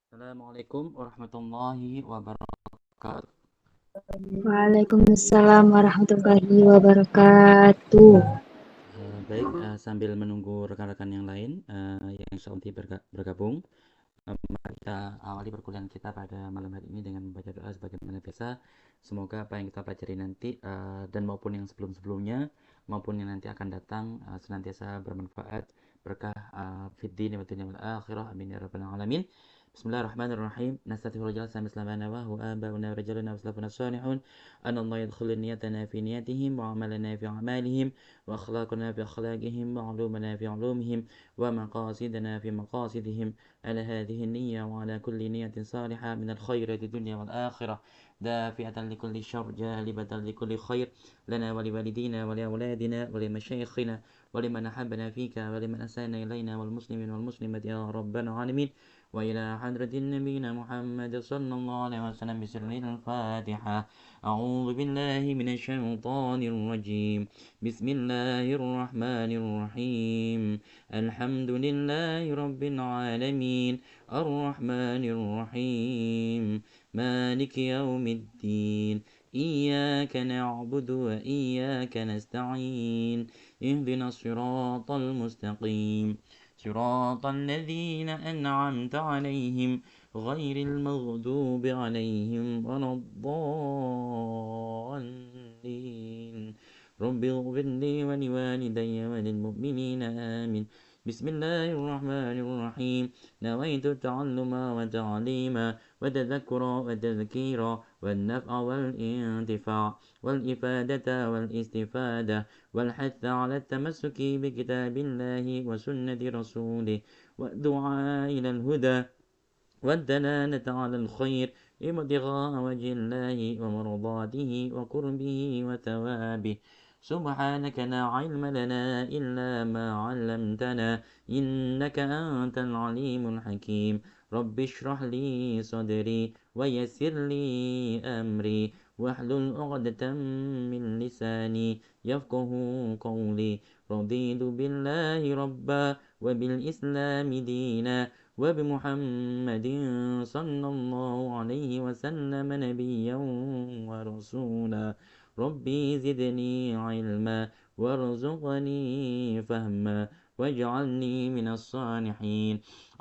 Assalamualaikum warahmatullahi wabarakatuh. Waalaikumsalam warahmatullahi wabarakatuh. Baik, sambil menunggu rekan-rekan yang lain yang insya Allah bergabung, mari kita awali perkuliahan kita pada malam hari ini dengan membaca doa sebagaimana biasa. Semoga apa yang kita pelajari nanti dan maupun yang sebelum-sebelumnya maupun yang nanti akan datang senantiasa bermanfaat, berkah fid din wa dunya wal akhirah. Amin ya rabbal alamin. Bismillahirrahmanirrahim. Nastaghfirullah sambil wa abauna rajaluna waslafuna salihun. Anallahu yadkhulu niyatana fi niyatihim wa amalana fi amalihim wa akhlaqana fi akhlaqihim wa ulumana fi ulumihim wa maqasidana fi maqasidihim على هذه النية وعلى كل نية صالحة من الخير في الدنيا والآخرة دافعة لكل شر جالبة لكل خير لنا ولوالدينا ولأولادنا ولمشايخنا ولمن أحبنا فيك ولمن أساء إلينا والمسلمين والمسلمات يا رب العالمين وإلى حضرة نبينا محمد صلى الله عليه وسلم بسر الفاتحة. أعوذ بالله من الشيطان الرجيم. بسم الله الرحمن الرحيم. الحمد لله رب العالمين الرحمن الرحيم مالك يوم الدين إياك نعبد وإياك نستعين اهدنا الصراط المستقيم صراط الذين أنعمت عليهم غير المغضوب عليهم ولا الضالين رب اغفر لي ولوالدي وللمؤمنين آمين. بسم الله الرحمن الرحيم. نويت التعلم والتعليم والتذكر والتذكير والنفع والانتفاع والإفادة والاستفادة والحث على التمسك بكتاب الله وسنة رسوله والدعاء إلى الهدى والدلالة على الخير ابتغاء وجه الله ومرضاته وقربه وثوابه. سبحانك لا علم لنا إلا ما علمتنا إنك أنت العليم الحكيم. رب اشرح لي صدري ويسر لي أمري واحلل عقدة من لساني يفقه قولي. رضيت بالله ربا وبالإسلام دينا وبمحمد صلى الله عليه وسلم نبيا ورسولا. ربي زدني علما وارزقني فهما واجعلني من الصالحين.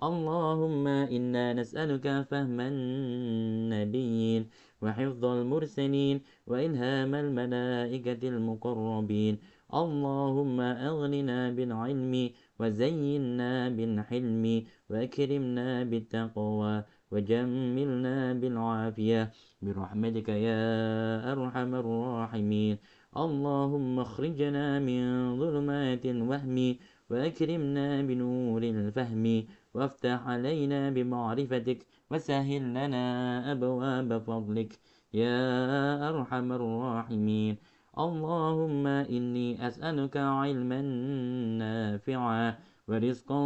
اللهم إنا نسألك فهم النبيين وحفظ المرسلين وإلهام الملائكة المقربين. اللهم أغننا بالعلم وزينا بالحلم وأكرمنا بالتقوى وجملنا بالعافية برحمتك يا أرحم الراحمين. اللهم اخرجنا من ظلمات الوهم وأكرمنا بنور الفهم وافتح علينا بمعرفتك وسهل لنا أبواب فضلك يا أرحم الراحمين. اللهم إني أسألك علما نافعا ورزقا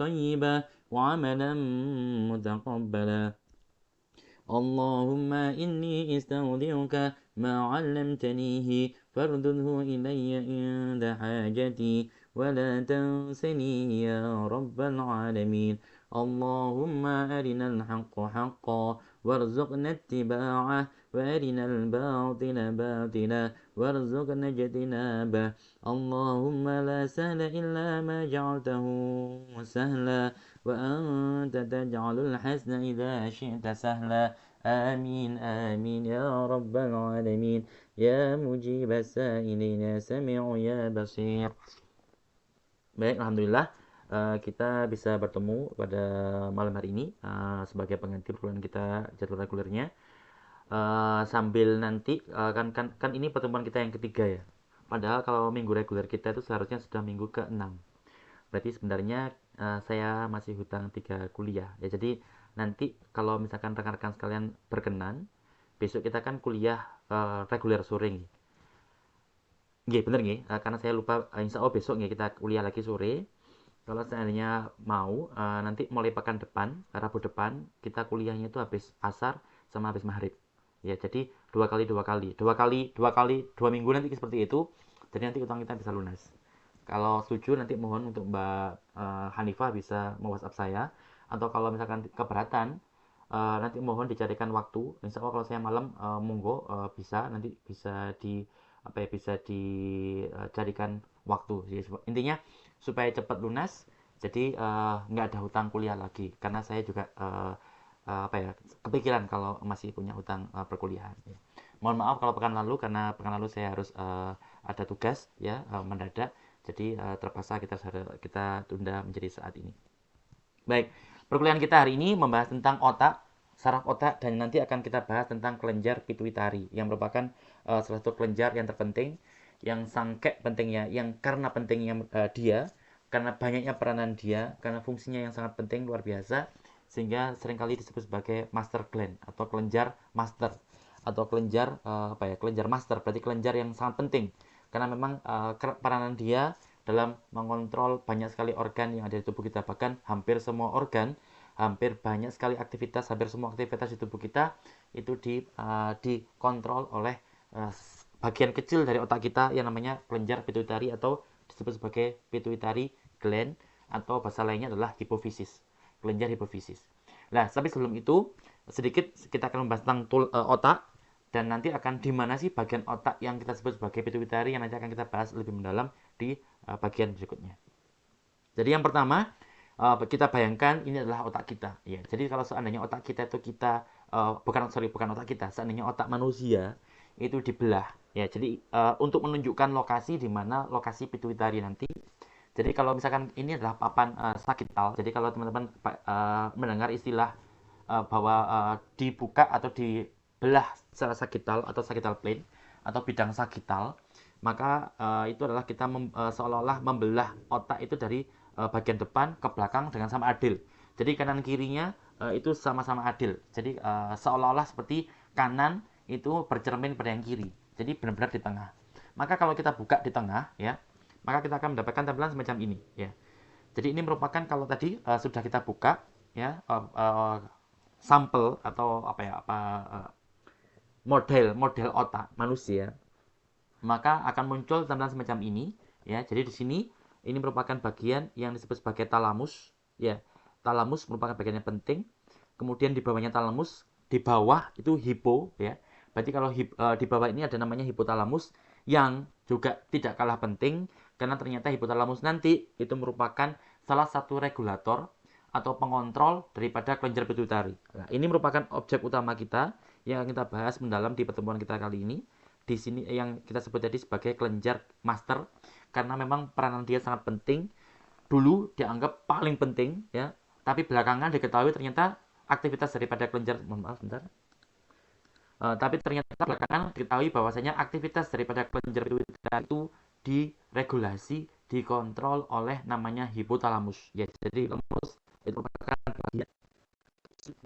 طيبا وعملا متقبلا. اللهم إني استودعك ما علمتنيه فاردده إلي عند حاجتي ولا تنسنيه يا رب العالمين. اللهم أرنا الحق حقا وارزقنا اتباعه وأرنا الباطل باطلا وارزقنا اجتنابه. اللهم لا سهل إلا ما جعلته سهلا وأنت تجعل الحسن إذا شئت سهلا. آمين آمين يا رب العالمين يا مجيب السائلين يا سميع يا بصير. Baik, Alhamdulillah kita bisa bertemu pada malam hari ini sebagai pengganti perkuliahan kita jadwal regulernya. Sambil nanti kan ini pertemuan kita yang ketiga ya. Padahal kalau minggu reguler kita itu seharusnya sudah minggu ke-6. Berarti sebenarnya saya masih hutang 3 kuliah ya. Jadi nanti kalau misalkan rekan-rekan sekalian berkenan, besok kita kan kuliah reguler sore nih. Nggih, bener nggih. Karena saya lupa insya Allah besok nggih kita kuliah lagi sore. Kalau seandainya mau nanti mulai pekan depan, Rabu depan kita kuliahnya itu habis asar sama habis maghrib. Ya, jadi dua minggu nanti seperti itu. Jadi nanti utang kita bisa lunas. Kalau setuju nanti mohon untuk Mbak Hanifah bisa me-WhatsApp saya, atau kalau misalkan keberatan nanti mohon dicarikan waktu. Insya Allah kalau saya malam, monggo, bisa nanti bisa di apa ya, bisa dicarikan waktu. Intinya supaya cepat lunas, jadi nggak ada hutang kuliah lagi. Karena saya juga apa ya, kepikiran kalau masih punya hutang perkuliahan. Ya. Mohon maaf kalau pekan lalu, karena pekan lalu saya harus ada tugas ya, mendadak. Jadi terpaksa kita tunda menjadi saat ini. Baik, perkuliahan kita hari ini membahas tentang otak, saraf otak, dan nanti akan kita bahas tentang kelenjar pituitari yang merupakan salah satu kelenjar yang terpenting, yang sangkek pentingnya, yang karena pentingnya dia, karena banyaknya peranan dia, karena fungsinya yang sangat penting luar biasa, sehingga seringkali disebut sebagai master gland atau kelenjar master atau kelenjar apa ya, kelenjar master, berarti kelenjar yang sangat penting karena memang peranan dia dalam mengontrol banyak sekali organ yang ada di tubuh kita, bahkan hampir semua organ, hampir banyak sekali aktivitas, hampir semua aktivitas di tubuh kita itu dikontrol oleh bagian kecil dari otak kita yang namanya kelenjar pituitari atau disebut sebagai pituitary gland atau bahasa lainnya adalah hipofisis, kelenjar hipofisis. Nah, tapi sebelum itu sedikit kita akan membahas tentang otak dan nanti akan di mana sih bagian otak yang kita sebut sebagai pituitari yang nanti akan kita bahas lebih mendalam di bagian berikutnya. Jadi yang pertama kita bayangkan ini adalah otak kita. Ya, jadi kalau seandainya otak kita itu bukan otak kita, seandainya otak manusia itu dibelah. Ya, jadi untuk menunjukkan lokasi di mana lokasi pituitari nanti. Jadi kalau misalkan ini adalah papan sakital. Jadi kalau teman-teman mendengar istilah bahwa dibuka atau dibelah secara sakital atau sakital plane atau bidang sakital, maka itu adalah kita seolah-olah membelah otak itu dari bagian depan ke belakang dengan sama adil. Jadi kanan kirinya itu sama-sama adil. Jadi seolah-olah seperti kanan itu bercermin pada yang kiri. Jadi benar-benar di tengah. Maka kalau kita buka di tengah, ya, maka kita akan mendapatkan tampilan semacam ini, ya. Jadi ini merupakan kalau tadi sudah kita buka, ya, sampel atau apa ya, model otak manusia, maka akan muncul tampilan semacam ini, ya. Jadi di sini ini merupakan bagian yang disebut sebagai talamus, ya. Talamus merupakan bagian yang penting. Kemudian di bawahnya talamus, di bawah itu hipo, ya. Berarti kalau di bawah ini ada namanya hipotalamus yang juga tidak kalah penting karena ternyata hipotalamus nanti itu merupakan salah satu regulator atau pengontrol daripada kelenjar pituitari. Nah, ini merupakan objek utama kita yang kita bahas mendalam di pertemuan kita kali ini. Di sini yang kita sebut tadi sebagai kelenjar master karena memang peranan dia sangat penting. Dulu dianggap paling penting, ya, tapi belakangan diketahui ternyata aktivitas daripada kelenjar, mohon maaf bentar. Tapi ternyata belakangan diketahui bahwasanya aktivitas daripada kelenjar pituitari itu diregulasi, dikontrol oleh namanya hipotalamus. Ya, jadi hipotalamus itu merupakan bagian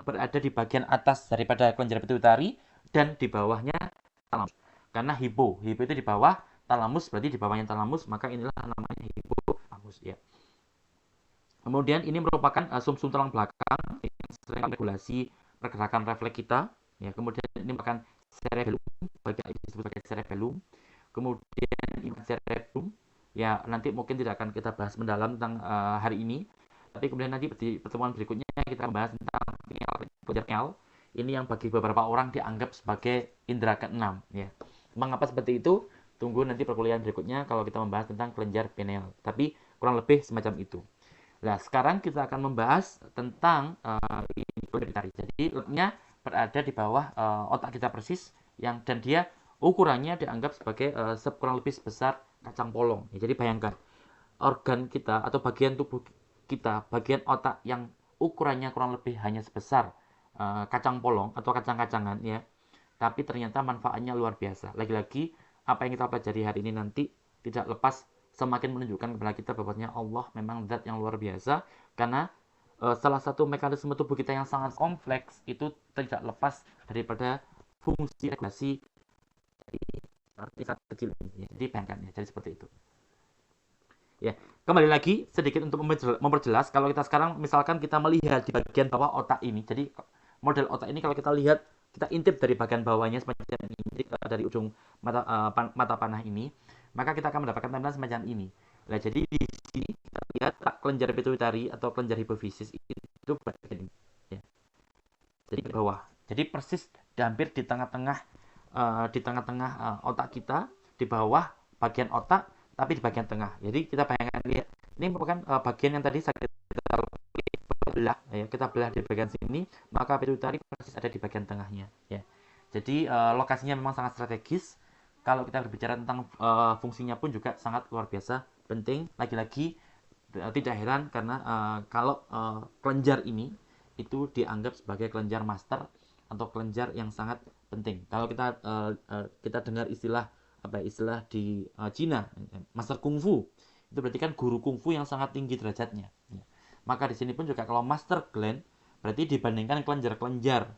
berada di bagian atas daripada kelenjar pituitari dan di bawahnya talamus. Karena hipo itu di bawah, talamus berarti di bawahnya talamus, maka inilah namanya hipotalamus, ya. Kemudian ini merupakan sumsum tulang belakang yang sering regulasi pergerakan refleks kita, ya. Kemudian ini merupakan cerebellum, bagian ini disebut sebagai cerebellum. Kemudian ini cerebrum, ya, nanti mungkin tidak akan kita bahas mendalam tentang hari ini, tapi kemudian nanti di pertemuan berikutnya kita akan bahas tentang pineal. Ini yang bagi beberapa orang dianggap sebagai indera keenam, ya. Mengapa seperti itu? Tunggu nanti perkuliahan berikutnya kalau kita membahas tentang kelenjar pineal. Tapi kurang lebih semacam itu. Nah, sekarang kita akan membahas tentang kelenjar. Jadi letaknya berada di bawah otak kita persis, dan dia ukurannya dianggap sebagai kurang lebih sebesar kacang polong. Ya, jadi bayangkan organ kita atau bagian tubuh kita, bagian otak yang ukurannya kurang lebih hanya sebesar kacang polong atau kacang-kacangan, ya. Tapi ternyata manfaatnya luar biasa. Lagi-lagi apa yang kita pelajari hari ini nanti tidak lepas semakin menunjukkan kepada kita bahwasanya Allah memang zat yang luar biasa karena salah satu mekanisme tubuh kita yang sangat kompleks itu tidak lepas daripada fungsi regulasi di saat kecil ini. Jadi bayangkan, ya, jadi seperti itu. Ya, kembali lagi sedikit untuk memperjelas kalau kita sekarang misalkan kita melihat di bagian bawah otak ini. Jadi model otak ini kalau kita lihat, kita intip dari bagian bawahnya semacam ini, dari ujung mata panah ini, maka kita akan mendapatkan tampilan semacam ini. Nah, jadi di sini kita lihat kelenjar pituitari atau kelenjar hipofisis itu bagian ini, ya. jadi ke bawah. Jadi persis hampir di tengah-tengah otak kita, di bawah bagian otak, tapi di bagian tengah. Jadi kita bayangkan, lihat, ini merupakan bagian yang tadi kita belah, ya, kita belah di bagian sini, maka pituitari persis ada di bagian tengahnya, ya. Jadi lokasinya memang sangat strategis. Kalau kita berbicara tentang fungsinya pun juga sangat luar biasa penting. Lagi-lagi tidak heran karena kalau kelenjar ini itu dianggap sebagai kelenjar master atau kelenjar yang sangat penting. Kalau kita dengar istilah istilah di Cina, master kungfu, itu berarti kan guru kungfu yang sangat tinggi derajatnya. Ya. Maka di sini pun juga kalau master gland berarti dibandingkan kelenjar-kelenjar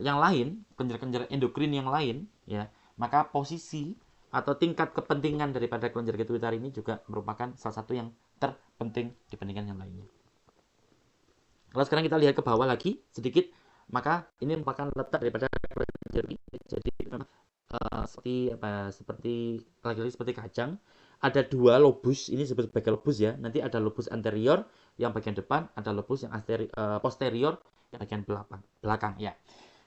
yang lain, kelenjar-kelenjar endokrin yang lain, ya, maka posisi atau tingkat kepentingan daripada kelenjar pituitari ini juga merupakan salah satu yang terpenting dibandingkan yang lainnya. Kalau sekarang kita lihat ke bawah lagi sedikit, maka ini merupakan letak daripada kelenjar ini. Jadi memang seperti lagi-lagi seperti kacang. Ada dua lobus, ini disebut sebagai lobus ya. Nanti ada lobus anterior yang bagian depan, ada lobus yang posterior yang bagian belakang ya.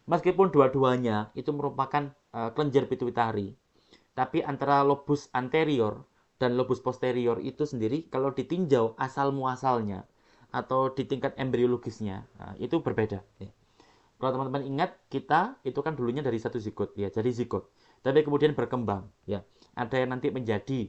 Meskipun dua-duanya itu merupakan kelenjar pituitari, tapi antara lobus anterior dan lobus posterior itu sendiri kalau ditinjau asal muasalnya atau di tingkat embriologisnya, itu berbeda. Ya. Kalau teman-teman ingat, kita itu kan dulunya dari satu zigot, ya, jadi zigot. Tapi kemudian berkembang, ya. Ada yang nanti menjadi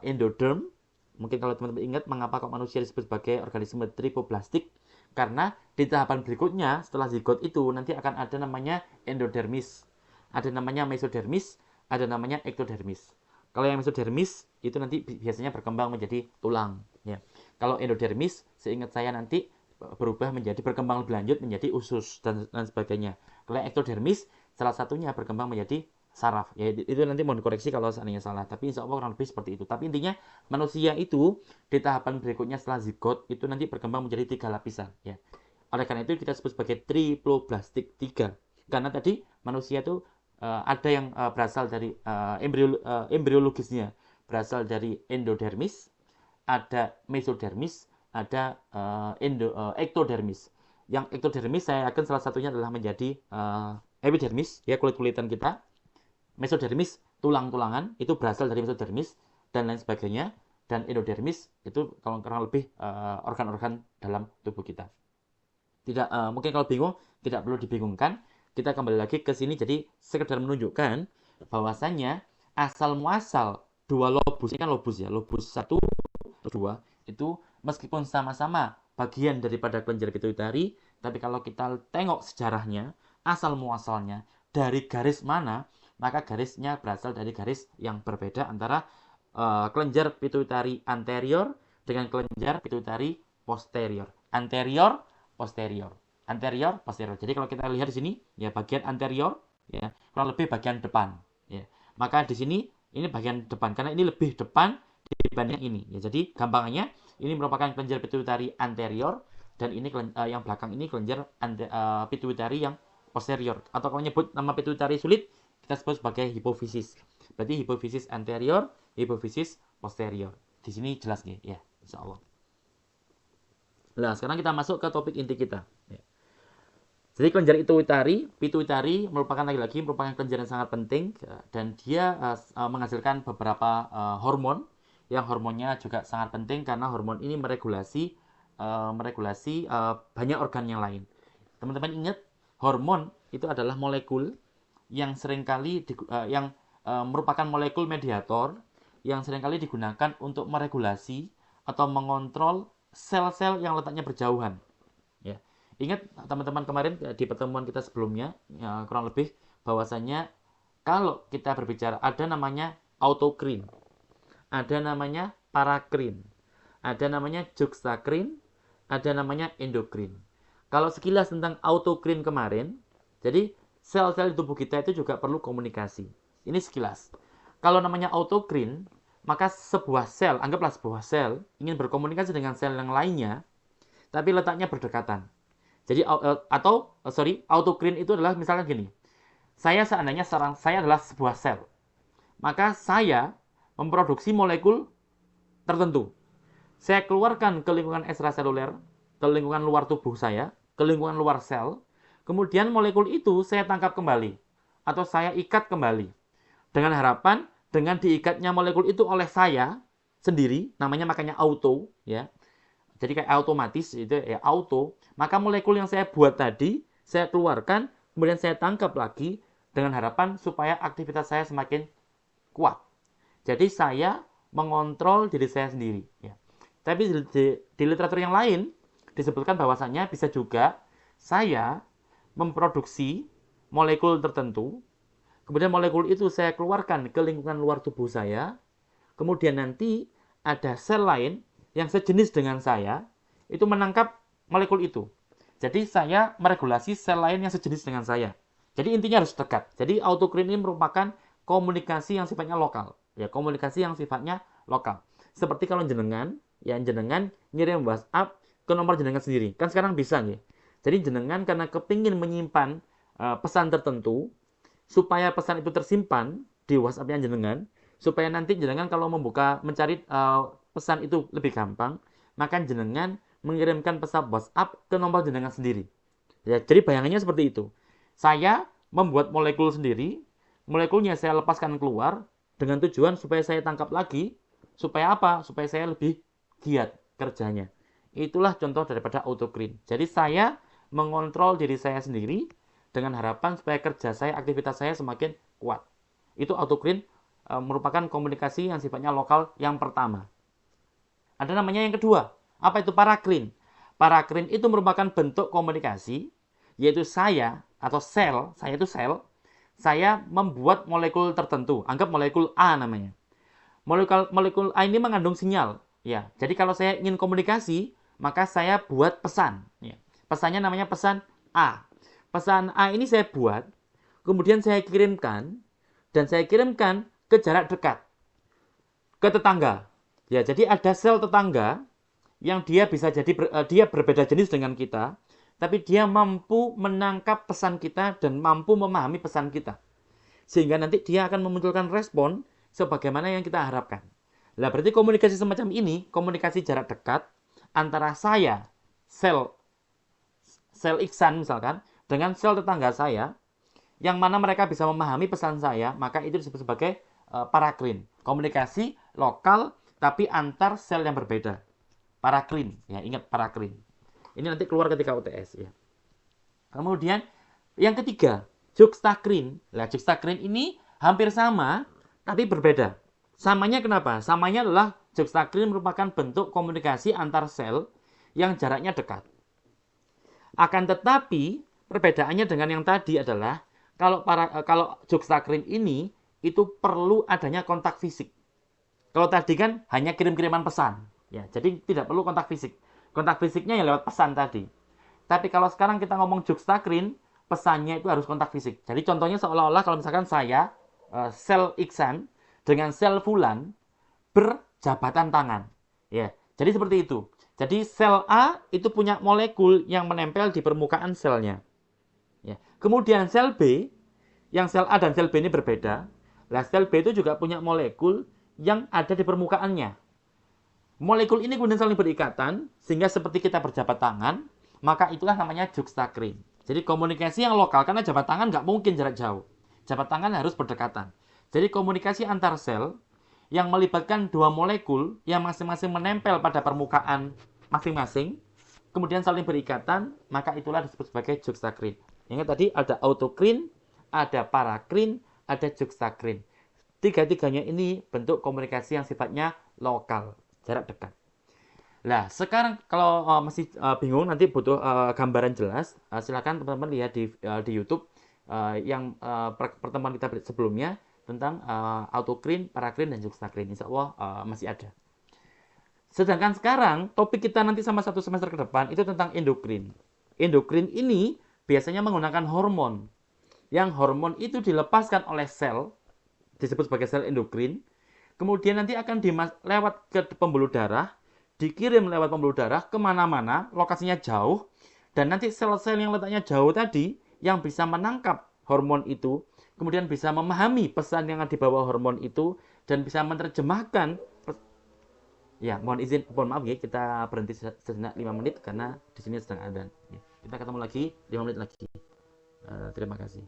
endoderm. Mungkin kalau teman-teman ingat mengapa kok manusia disebut sebagai organisme tripoblastik, karena di tahapan berikutnya setelah zigot itu nanti akan ada namanya endodermis, ada namanya mesodermis, ada namanya ektodermis. Kalau yang mesodermis itu nanti biasanya berkembang menjadi tulang, ya. Kalau endodermis, seingat saya nanti berubah menjadi berkembang lebih lanjut menjadi usus dan sebagainya. Kalau ektodermis salah satunya berkembang menjadi saraf. Ya, itu nanti mau dikoreksi kalau seandainya salah. Tapi insya Allah kurang lebih seperti itu. Tapi intinya manusia itu di tahapan berikutnya setelah zigot itu nanti berkembang menjadi 3 lapisan. Ya. Oleh karena itu kita sebut sebagai triploblastik 3. Karena tadi manusia itu ada yang berasal dari embriologisnya berasal dari endodermis, ada mesodermis, ada ektodermis. Yang ektodermis saya yakin salah satunya adalah menjadi epidermis, ya, kulit-kulitan kita. Mesodermis, tulang-tulangan, itu berasal dari mesodermis dan lain sebagainya. Dan endodermis itu kalau kurang lebih organ-organ dalam tubuh kita. Tidak mungkin kalau bingung, tidak perlu dibingungkan. Kita kembali lagi ke sini, jadi sekedar menunjukkan bahwasannya asal muasal dua lobus, ini kan lobus ya, lobus 1, 2, itu meskipun sama-sama bagian daripada kelenjar pituitari, tapi kalau kita tengok sejarahnya, asal muasalnya dari garis mana, maka garisnya berasal dari garis yang berbeda antara kelenjar pituitari anterior dengan kelenjar pituitari posterior. Anterior, posterior. Anterior, posterior. Jadi kalau kita lihat di sini, ya, bagian anterior, ya, kurang lebih bagian depan, ya. Maka di sini ini bagian depan karena ini lebih depan dibanding ini, ya. Jadi gampangnya ini merupakan kelenjar pituitari anterior dan ini yang belakang ini kelenjar pituitari yang posterior, atau kalau nyebut nama pituitari sulit kita sebut sebagai hipofisis. Berarti hipofisis anterior, hipofisis posterior. Di sini jelas nih, ya, insya Allah. Nah, sekarang kita masuk ke topik inti kita. Ya. Jadi kelenjar pituitari merupakan lagi-lagi merupakan kelenjar yang sangat penting dan dia menghasilkan beberapa hormon yang hormonnya juga sangat penting karena hormon ini meregulasi banyak organ yang lain. Teman-teman ingat, hormon itu adalah molekul yang seringkali merupakan molekul mediator yang seringkali digunakan untuk meregulasi atau mengontrol sel-sel yang letaknya berjauhan. Ya. Ingat teman-teman kemarin di pertemuan kita sebelumnya, ya, kurang lebih bahwasannya kalau kita berbicara ada namanya autokrin, ada namanya parakrin, ada namanya juxtakrin, ada namanya endokrin. Kalau sekilas tentang autokrin kemarin, jadi sel-sel di tubuh kita itu juga perlu komunikasi. Ini sekilas. Kalau namanya autokrin, maka sebuah sel, anggaplah sebuah sel ingin berkomunikasi dengan sel yang lainnya, tapi letaknya berdekatan. Jadi autokrin itu adalah misalnya gini. Saya adalah sebuah sel. Maka saya memproduksi molekul tertentu. Saya keluarkan ke lingkungan ekstraseluler, ke lingkungan luar tubuh saya, ke lingkungan luar sel. Kemudian molekul itu saya tangkap kembali atau saya ikat kembali. Dengan harapan dengan diikatnya molekul itu oleh saya sendiri, namanya makanya auto ya. Jadi kayak otomatis itu ya auto, maka molekul yang saya buat tadi saya keluarkan, kemudian saya tangkap lagi dengan harapan supaya aktivitas saya semakin kuat. Jadi saya mengontrol diri saya sendiri ya. Tapi di literatur yang lain disebutkan bahwasannya bisa juga saya memproduksi molekul tertentu, kemudian molekul itu saya keluarkan ke lingkungan luar tubuh saya, kemudian nanti ada sel lain yang sejenis dengan saya, itu menangkap molekul itu. Jadi saya meregulasi sel lain yang sejenis dengan saya. Jadi intinya harus dekat. Jadi autocrine ini merupakan komunikasi yang sifatnya lokal. Ya, komunikasi yang sifatnya lokal. Seperti kalau jenengan, ya jenengan ngirim WhatsApp ke nomor jenengan sendiri. Kan sekarang bisa nih. Jadi jenengan karena kepingin menyimpan pesan tertentu, supaya pesan itu tersimpan di WhatsApp-nya jenengan, supaya nanti jenengan kalau membuka mencari pesan itu lebih gampang, maka jenengan mengirimkan pesan WhatsApp ke nomor jenengan sendiri. Ya, jadi bayangannya seperti itu. Saya membuat molekul sendiri, molekulnya saya lepaskan keluar dengan tujuan supaya saya tangkap lagi, supaya apa? Supaya saya lebih giat kerjanya. Itulah contoh daripada autocrine. Jadi saya mengontrol diri saya sendiri dengan harapan supaya kerja saya, aktivitas saya semakin kuat. Itu autocrine merupakan komunikasi yang sifatnya lokal yang pertama. Ada namanya yang kedua. Apa itu paracrine? Paracrine itu merupakan bentuk komunikasi, yaitu saya atau sel, saya itu sel, saya membuat molekul tertentu. Anggap molekul A namanya. Molekul A ini mengandung sinyal. Ya, jadi kalau saya ingin komunikasi, maka saya buat pesan. Ya. Pesannya namanya pesan A. Pesan A ini saya buat, kemudian saya kirimkan, dan saya kirimkan ke jarak dekat, ke tetangga. Ya, jadi ada sel tetangga yang dia bisa jadi dia berbeda jenis dengan kita, tapi dia mampu menangkap pesan kita dan mampu memahami pesan kita. Sehingga nanti dia akan memunculkan respon sebagaimana yang kita harapkan. Nah, berarti komunikasi semacam ini, komunikasi jarak dekat antara saya, sel iksan misalkan, dengan sel tetangga saya, yang mana mereka bisa memahami pesan saya, maka itu disebut sebagai paracrine. Komunikasi lokal tapi antar sel yang berbeda. Paracrine, ya ingat paracrine. Ini nanti keluar ketika UTS ya. Kemudian yang ketiga, juxtacrine. Nah, juxtacrine ini hampir sama tapi berbeda. Samanya kenapa? Samanya adalah juxtacrine merupakan bentuk komunikasi antar sel yang jaraknya dekat. Akan tetapi perbedaannya dengan yang tadi adalah kalau juxtacrine ini itu perlu adanya kontak fisik. Kalau tadi kan hanya kirim-kiriman pesan, ya, jadi tidak perlu kontak fisik. Kontak fisiknya ya lewat pesan tadi. Tapi kalau sekarang kita ngomong juxtacrine, pesannya itu harus kontak fisik. Jadi contohnya seolah-olah kalau misalkan saya sel Iksan dengan sel Fulan berjabatan tangan, ya. Jadi seperti itu. Jadi sel A itu punya molekul yang menempel di permukaan selnya. Ya. Kemudian sel B, yang sel A dan sel B ini berbeda. Nah, sel B itu juga punya molekul yang ada di permukaannya. Molekul ini kemudian saling berikatan, sehingga seperti kita berjabat tangan, maka itulah namanya juxtacrine. Jadi komunikasi yang lokal, karena jabat tangan nggak mungkin jarak jauh. Jabat tangan harus berdekatan. Jadi komunikasi antar sel yang melibatkan dua molekul yang masing-masing menempel pada permukaan masing-masing, kemudian saling berikatan, maka itulah disebut sebagai juxtacrine. Ingat tadi ada autocrine, ada paracrine, ada juxtacrine. Tiga-tiganya ini bentuk komunikasi yang sifatnya lokal, jarak dekat. Nah, sekarang kalau masih bingung, nanti butuh gambaran jelas, silakan teman-teman lihat di YouTube yang pertemuan kita sebelumnya tentang autocrine, paracrine, dan juxtacrine. Insya Allah masih ada. Sedangkan sekarang topik kita nanti sama satu semester ke depan itu tentang endokrin. Endokrin ini biasanya menggunakan hormon. Yang hormon itu dilepaskan oleh sel, disebut sebagai sel endokrin. Kemudian nanti akan lewat ke pembuluh darah, dikirim lewat pembuluh darah kemana-mana, lokasinya jauh. Dan nanti sel-sel yang letaknya jauh tadi, yang bisa menangkap hormon itu, kemudian bisa memahami pesan yang dibawa hormon itu, dan bisa menerjemahkan. Ya, mohon maaf ya, kita berhenti sejenak 5 menit karena di sini sedang adzan. Ya, kita ketemu lagi 5 menit lagi. Terima kasih.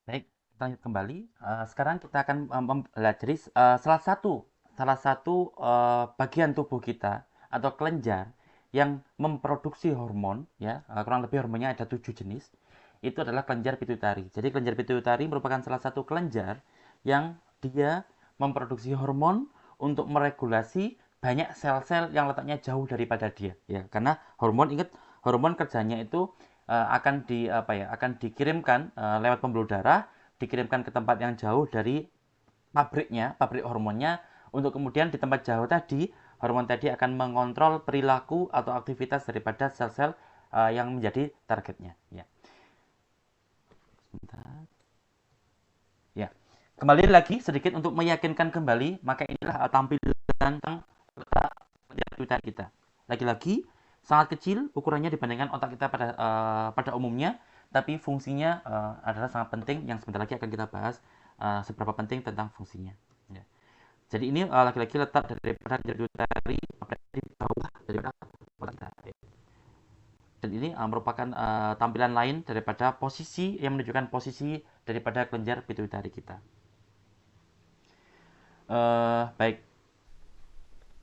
Baik, kita lanjut kembali. Sekarang kita akan mempelajari salah satu bagian tubuh kita atau kelenjar yang memproduksi hormon, ya, kurang lebih hormonnya ada 7 jenis. Itu adalah kelenjar pituitari. Jadi kelenjar pituitari merupakan salah satu kelenjar yang dia memproduksi hormon untuk meregulasi banyak sel-sel yang letaknya jauh daripada dia, ya. Karena hormon, ingat, hormon kerjanya itu akan dikirimkan lewat pembuluh darah, dikirimkan ke tempat yang jauh dari pabrik hormonnya, untuk kemudian di tempat jauh tadi hormon tadi akan mengontrol perilaku atau aktivitas daripada sel-sel yang menjadi targetnya, ya. Sebentar. Ya. Kembali lagi sedikit untuk meyakinkan kembali, maka inilah tampilan tentang letak kelenjar kita. Lagi-lagi sangat kecil ukurannya dibandingkan otak kita pada umumnya, tapi fungsinya adalah sangat penting, yang sebentar lagi akan kita bahas seberapa penting tentang fungsinya. Ya. Jadi ini lagi-lagi letak daripada kelenjar pituitari di bawah daripada otak kita. Dan ini merupakan tampilan lain daripada posisi yang menunjukkan posisi daripada kelenjar pituitari kita. Baik.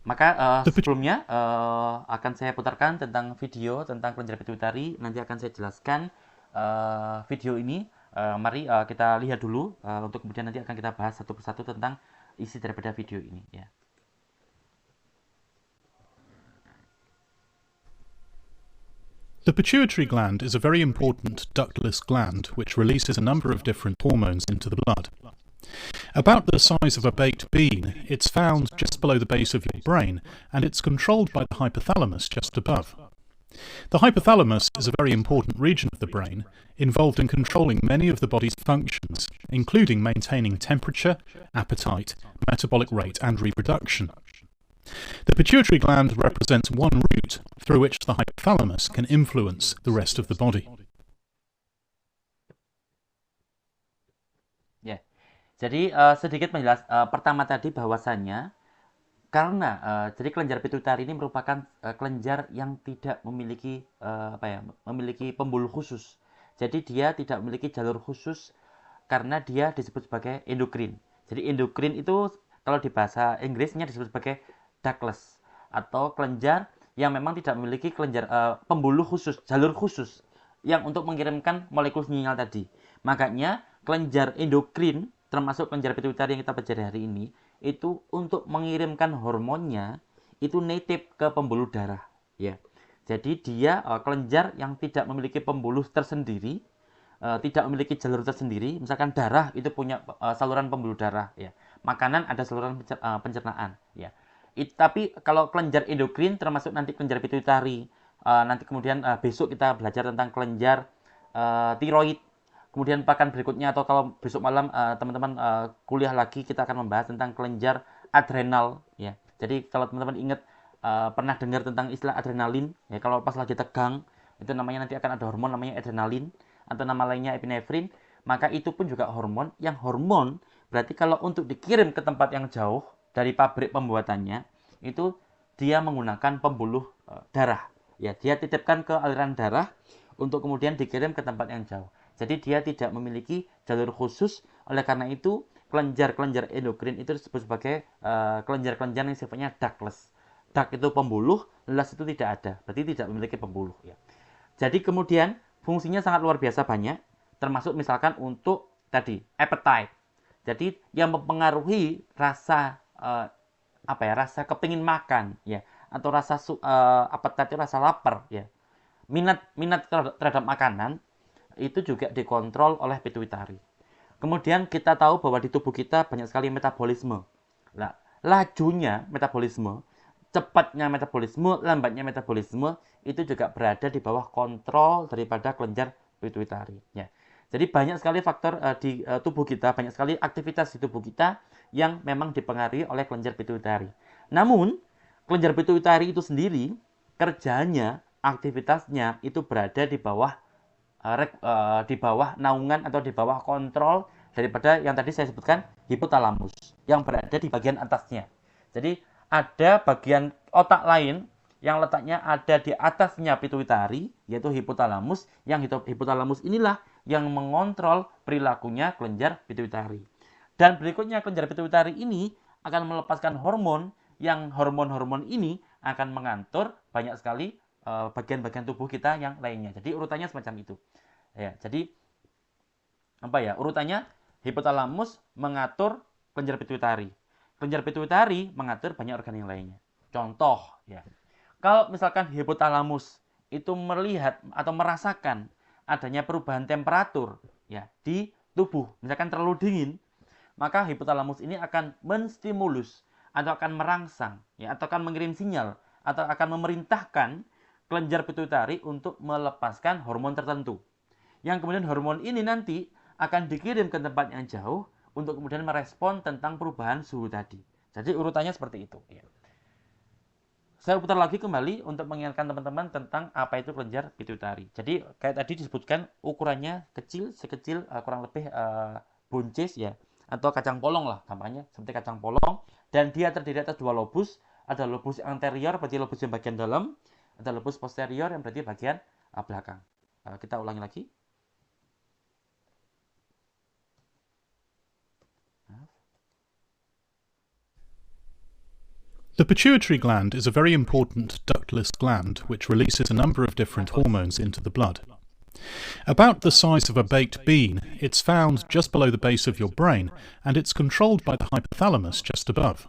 Maka sebelumnya akan saya putarkan tentang video tentang kelenjar pituitari. Nanti akan saya jelaskan video ini. Mari kita lihat dulu untuk kemudian nanti akan kita bahas satu persatu tentang isi daripada video ini, ya. The pituitary gland is a very important ductless gland which releases a number of different hormones into the blood. About the size of a baked bean, it's found just below the base of your brain, and it's controlled by the hypothalamus just above. The hypothalamus is a very important region of the brain, involved in controlling many of the body's functions, including maintaining temperature, appetite, metabolic rate, and reproduction. The pituitary gland represents one route through which the hypothalamus can influence the rest of the body. Jadi sedikit menjelaskan pertama tadi bahwasannya karena jadi kelenjar pituitari ini merupakan kelenjar yang tidak memiliki memiliki pembuluh khusus. Jadi dia tidak memiliki jalur khusus karena dia disebut sebagai endokrin. Jadi endokrin itu kalau di bahasa Inggrisnya disebut sebagai ductless atau kelenjar yang memang tidak memiliki pembuluh khusus, jalur khusus yang untuk mengirimkan molekul sinyal tadi. Makanya kelenjar endokrin termasuk kelenjar pituitari yang kita pelajari hari ini, itu untuk mengirimkan hormonnya itu native ke pembuluh darah, ya. Jadi dia kelenjar yang tidak memiliki pembuluh tersendiri, tidak memiliki jalur tersendiri. Misalkan darah itu punya saluran pembuluh darah, ya. Makanan ada saluran pencernaan, ya. Tapi kalau kelenjar endokrin termasuk nanti kelenjar pituitari, nanti kemudian besok kita belajar tentang kelenjar tiroid. Kemudian pekan berikutnya atau kalau besok malam teman-teman kuliah lagi, kita akan membahas tentang kelenjar adrenal, ya. Jadi kalau teman-teman ingat pernah dengar tentang istilah adrenalin, ya, kalau pas lagi tegang itu namanya nanti akan ada hormon namanya adrenalin atau nama lainnya epinefrin, maka itu pun juga hormon berarti kalau untuk dikirim ke tempat yang jauh dari pabrik pembuatannya itu dia menggunakan pembuluh darah, ya. Dia titipkan ke aliran darah untuk kemudian dikirim ke tempat yang jauh. Jadi dia tidak memiliki jalur khusus. Oleh karena itu kelenjar-kelenjar endokrin itu disebut sebagai kelenjar-kelenjar yang sifatnya ductless. Duct itu pembuluh, less itu tidak ada, berarti tidak memiliki pembuluh, ya. Jadi kemudian fungsinya sangat luar biasa banyak, termasuk misalkan untuk tadi appetite. Jadi yang mempengaruhi rasa rasa kepingin makan, ya, atau rasa appetite itu rasa lapar, ya. Minat terhadap makanan itu juga dikontrol oleh pituitari. Kemudian kita tahu bahwa di tubuh kita banyak sekali metabolisme. Nah, lajunya metabolisme, cepatnya metabolisme, lambatnya metabolisme itu juga berada di bawah kontrol daripada kelenjar pituitari, ya. Jadi banyak sekali faktor di tubuh kita, banyak sekali aktivitas di tubuh kita yang memang dipengaruhi oleh kelenjar pituitari. Namun, kelenjar pituitari itu sendiri kerjanya, aktivitasnya itu berada di bawah naungan atau di bawah kontrol daripada yang tadi saya sebutkan hipotalamus yang berada di bagian atasnya. Jadi ada bagian otak lain yang letaknya ada di atasnya pituitari, yaitu hipotalamus. Yang hipotalamus inilah yang mengontrol perilakunya kelenjar pituitari. Dan berikutnya kelenjar pituitari ini akan melepaskan hormon, yang hormon-hormon ini akan mengatur banyak sekali bagian-bagian tubuh kita yang lainnya. Jadi urutannya semacam itu. Ya, jadi urutannya hipotalamus mengatur kelenjar pituitari. Kelenjar pituitari mengatur banyak organ yang lainnya. Contoh, ya. Kalau misalkan hipotalamus itu melihat atau merasakan adanya perubahan temperatur ya di tubuh, misalkan terlalu dingin, maka hipotalamus ini akan menstimulus atau akan merangsang ya, atau akan mengirim sinyal atau akan memerintahkan kelenjar pituitari untuk melepaskan hormon tertentu. Yang kemudian hormon ini nanti akan dikirim ke tempat yang jauh untuk kemudian merespon tentang perubahan suhu tadi. Jadi urutannya seperti itu ya. Saya putar lagi kembali untuk mengingatkan teman-teman tentang apa itu kelenjar pituitari. Jadi kayak tadi disebutkan ukurannya kecil, sekecil kurang lebih buncis ya, atau kacang polong lah gampangnya, seperti kacang polong. Dan dia terdiri atas dua lobus. Ada lobus anterior berarti lobus yang bagian dalam, ada lobus posterior yang berarti bagian belakang. Kita ulangi lagi. The pituitary gland is a very important ductless gland which releases a number of different hormones into the blood. About the size of a baked bean, it's found just below the base of your brain, and it's controlled by the hypothalamus just above.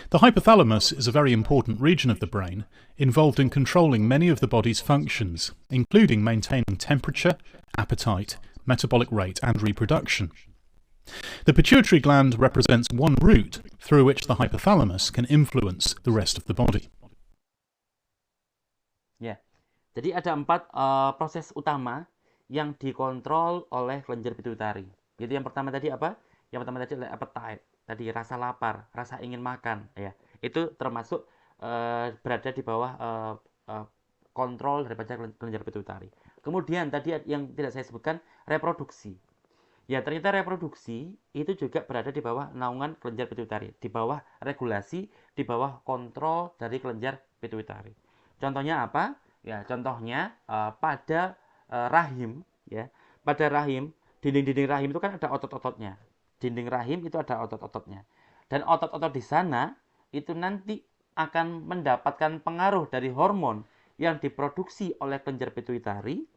The hypothalamus is a very important region of the brain, involved in controlling many of the body's functions, including maintaining temperature, appetite, metabolic rate, and reproduction. The pituitary gland represents one route through which the hypothalamus can influence the rest of the body. Ya, jadi ada 4 proses utama yang dikontrol oleh kelenjar pituitari. Jadi yang pertama tadi apa? Yang pertama tadi adalah appetite, tadi rasa lapar, rasa ingin makan. Ya, itu termasuk berada di bawah kontrol daripada kelenjar pituitari. Kemudian tadi yang tidak saya sebutkan, reproduksi. Ya, ternyata reproduksi itu juga berada di bawah naungan kelenjar pituitari, di bawah regulasi, di bawah kontrol dari kelenjar pituitari. Contohnya apa? Ya, contohnya pada rahim, ya. Pada rahim, dinding-dinding rahim itu kan ada otot-ototnya. Dinding rahim itu ada otot-ototnya. Dan otot-otot di sana itu nanti akan mendapatkan pengaruh dari hormon yang diproduksi oleh kelenjar pituitari.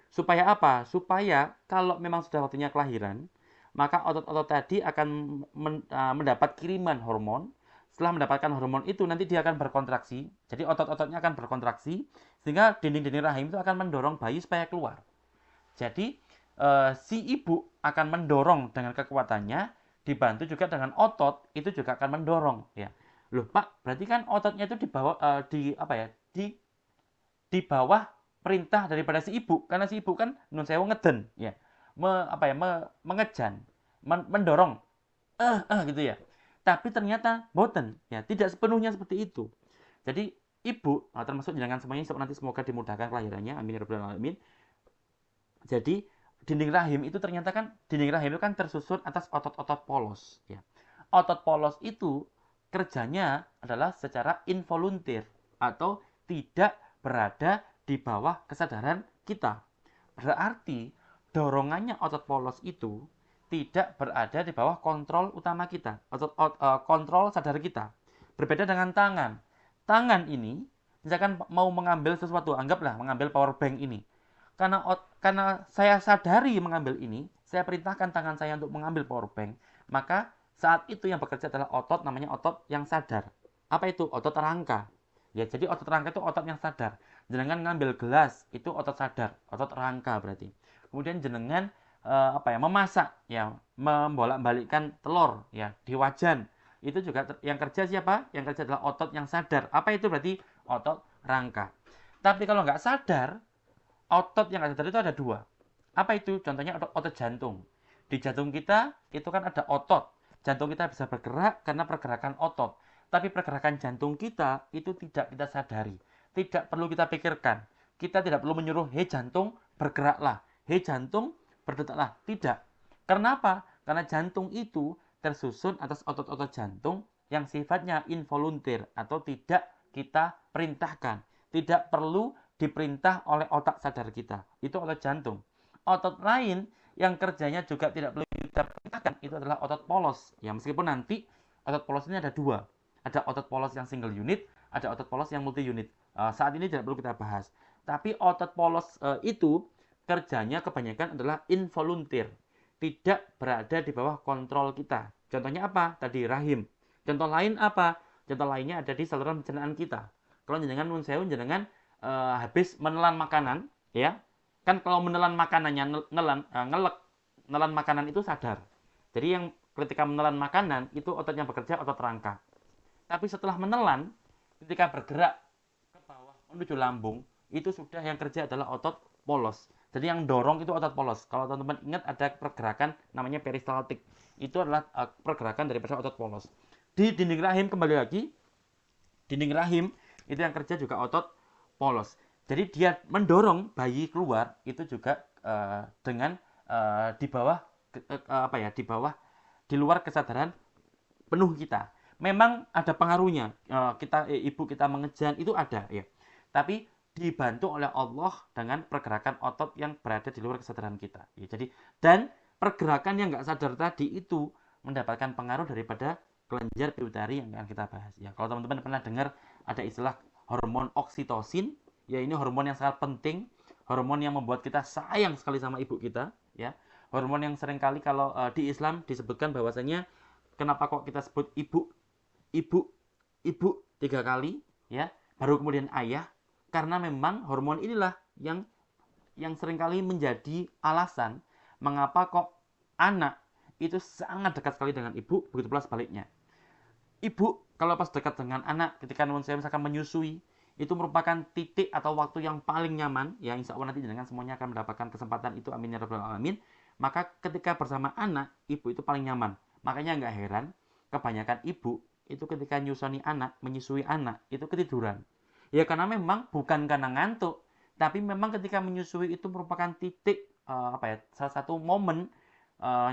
Supaya apa? Supaya kalau memang sudah waktunya kelahiran, maka otot-otot tadi akan mendapat kiriman hormon. Setelah mendapatkan hormon itu, nanti dia akan berkontraksi. Jadi otot-ototnya akan berkontraksi, sehingga dinding-dinding rahim itu akan mendorong bayi supaya keluar. Jadi si ibu akan mendorong dengan kekuatannya, dibantu juga dengan otot, itu juga akan mendorong. Ya. Loh Pak, berarti kan ototnya itu di bawah perintah daripada si ibu, karena si ibu kan nun sewu ngeden ya, mengejan, mendorong gitu ya. Tapi ternyata boten ya, tidak sepenuhnya seperti itu. Jadi ibu termasuk jenengan semuanya nanti semoga dimudahkan kelahirannya, amin ya rabbal alamin. Jadi dinding rahim itu ternyata kan dinding rahim itu kan tersusun atas otot-otot polos ya. Otot polos itu kerjanya adalah secara involuntir atau tidak berada di bawah kesadaran kita. Berarti dorongannya otot polos itu tidak berada di bawah kontrol utama kita, kontrol sadar kita. Berbeda dengan tangan. Tangan ini, misalkan mau mengambil sesuatu, anggaplah mengambil power bank ini. Karena saya sadari mengambil ini, saya perintahkan tangan saya untuk mengambil power bank, maka saat itu yang bekerja adalah otot, namanya otot yang sadar. Apa itu? Otot rangka. Ya, jadi otot rangka itu otot yang sadar. Jenengan ngambil gelas, itu otot sadar, otot rangka berarti. Kemudian jenengan memasak, ya, membolak-balikkan telur, ya, di wajan. Itu juga yang kerja siapa? Yang kerja adalah otot yang sadar. Apa itu berarti? Otot rangka. Tapi kalau nggak sadar, otot yang sadar itu ada 2. Apa itu? Contohnya otot jantung. Di jantung kita itu kan ada otot. Jantung kita bisa bergerak karena pergerakan otot. Tapi pergerakan jantung kita itu tidak kita sadari. Tidak perlu kita pikirkan. Kita tidak perlu menyuruh, hei jantung bergeraklah, hei jantung berdetaklah. Tidak. Karena apa? Karena jantung itu tersusun atas otot-otot jantung yang sifatnya involuntir atau tidak kita perintahkan. Tidak perlu diperintah oleh otak sadar kita. Itu otot jantung. Otot lain yang kerjanya juga tidak perlu kita perintahkan, itu adalah otot polos. Ya, meskipun nanti otot polos ini ada dua. Ada otot polos yang single unit, ada otot polos yang multi unit. Saat ini tidak perlu kita bahas. Tapi otot polos itu kerjanya kebanyakan adalah involunteer. Tidak berada di bawah kontrol kita. Contohnya apa? Tadi rahim. Contoh lain apa? Contoh lainnya ada di saluran pencernaan kita. Kalau jenengan nun sewu, jenengan habis menelan makanan, ya kan kalau menelan makanannya nelan makanan itu sadar. Jadi yang ketika menelan makanan itu ototnya bekerja, otot rangka. Tapi setelah menelan, ketika bergerak ke bawah menuju lambung, itu sudah yang kerja adalah otot polos. Jadi yang dorong itu otot polos. Kalau teman-teman ingat ada pergerakan namanya peristaltik. Itu adalah pergerakan daripada otot polos. Di dinding rahim kembali lagi, dinding rahim itu yang kerja juga otot polos. Jadi dia mendorong bayi keluar itu juga dengan di bawah di luar kesadaran penuh kita. Memang ada pengaruhnya. Ibu kita mengejan itu ada ya. Tapi dibantu oleh Allah dengan pergerakan otot yang berada di luar kesadaran kita. Ya, jadi dan pergerakan yang nggak sadar tadi itu mendapatkan pengaruh daripada kelenjar pituitari yang akan kita bahas. Ya, kalau teman-teman pernah dengar ada istilah hormon oksitosin, ya ini hormon yang sangat penting, hormon yang membuat kita sayang sekali sama ibu kita. Ya, hormon yang seringkali kalau di Islam disebutkan bahwasanya kenapa kok kita sebut ibu 3 kali, ya, baru kemudian ayah. Karena memang hormon inilah yang seringkali menjadi alasan mengapa kok anak itu sangat dekat sekali dengan ibu, begitu pula sebaliknya. Ibu kalau pas dekat dengan anak, ketika saya misalkan menyusui, itu merupakan titik atau waktu yang paling nyaman, ya insya Allah nanti dengan semuanya akan mendapatkan kesempatan itu, amin ya rabbal alamin. Maka ketika bersama anak, ibu itu paling nyaman. Makanya nggak heran, kebanyakan ibu itu ketika menyusui anak, itu ketiduran. Ya karena memang bukan karena ngantuk, tapi memang ketika menyusui itu merupakan titik salah satu momen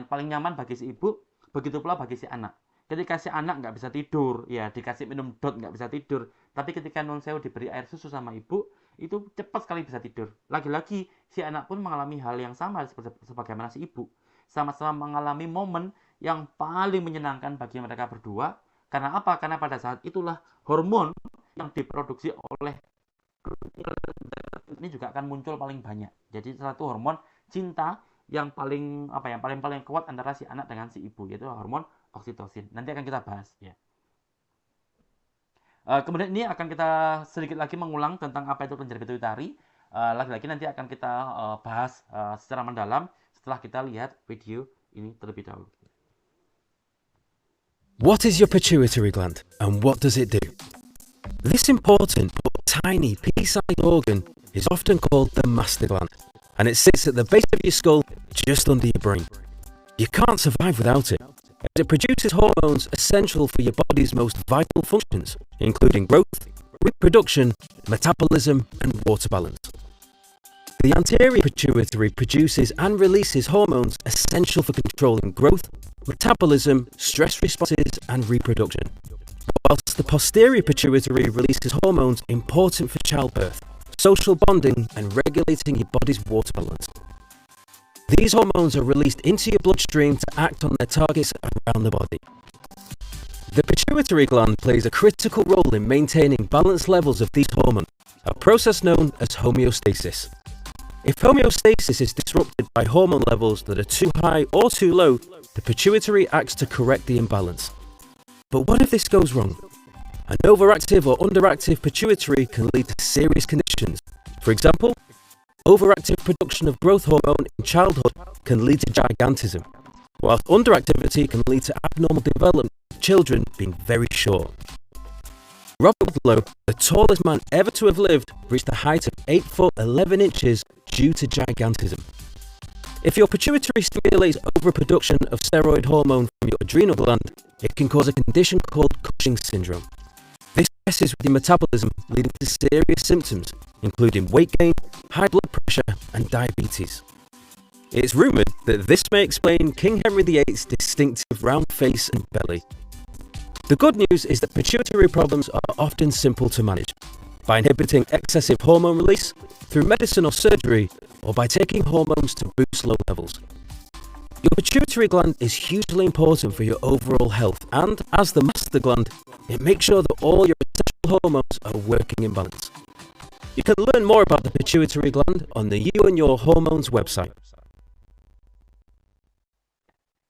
paling nyaman bagi si ibu, begitu pula bagi si anak. Ketika si anak nggak bisa tidur, ya dikasih minum dot nggak bisa tidur, tapi ketika nun sewu diberi air susu sama ibu, itu cepat sekali bisa tidur. Lagi-lagi si anak pun mengalami hal yang sama sebagaimana si ibu, sama-sama mengalami momen yang paling menyenangkan bagi mereka berdua. Karena apa? Karena pada saat itulah hormon yang diproduksi oleh ini juga akan muncul paling banyak. Jadi satu hormon cinta yang paling kuat antara si anak dengan si ibu, yaitu hormon oksitosin. Nanti akan kita bahas ya. Kemudian ini akan kita sedikit lagi mengulang tentang apa itu kelenjar pituitari. Lagi-lagi nanti akan kita bahas secara mendalam setelah kita lihat video ini terlebih dahulu. What is your pituitary gland and what does it do? This important but tiny pea-sized organ is often called the master gland, and it sits at the base of your skull just under your brain. You can't survive without it, as it produces hormones essential for your body's most vital functions, including growth, reproduction, metabolism, and water balance. The anterior pituitary produces and releases hormones essential for controlling growth, metabolism, stress responses, and reproduction, whilst the posterior pituitary releases hormones important for childbirth, social bonding, and regulating your body's water balance. These hormones are released into your bloodstream to act on their targets around the body. The pituitary gland plays a critical role in maintaining balanced levels of these hormones, a process known as homeostasis. If homeostasis is disrupted by hormone levels that are too high or too low, the pituitary acts to correct the imbalance. But what if this goes wrong? An overactive or underactive pituitary can lead to serious conditions. For example, overactive production of growth hormone in childhood can lead to gigantism, whilst underactivity can lead to abnormal development of children being very short. Robert Wadlow, the tallest man ever to have lived, reached a height of 8 foot 11 inches due to gigantism. If your pituitary stimulates overproduction of steroid hormone from your adrenal gland, it can cause a condition called Cushing's syndrome. This messes with your metabolism, leading to serious symptoms, including weight gain, high blood pressure, and diabetes. It's rumoured that this may explain King Henry VIII's distinctive round face and belly. The good news is that pituitary problems are often simple to manage by inhibiting excessive hormone release through medicine or surgery, or by taking hormones to boost low levels. Your pituitary gland is hugely important for your overall health, and as the master gland, it makes sure that all your essential hormones are working in balance. You can learn more about the pituitary gland on the You and Your Hormones website.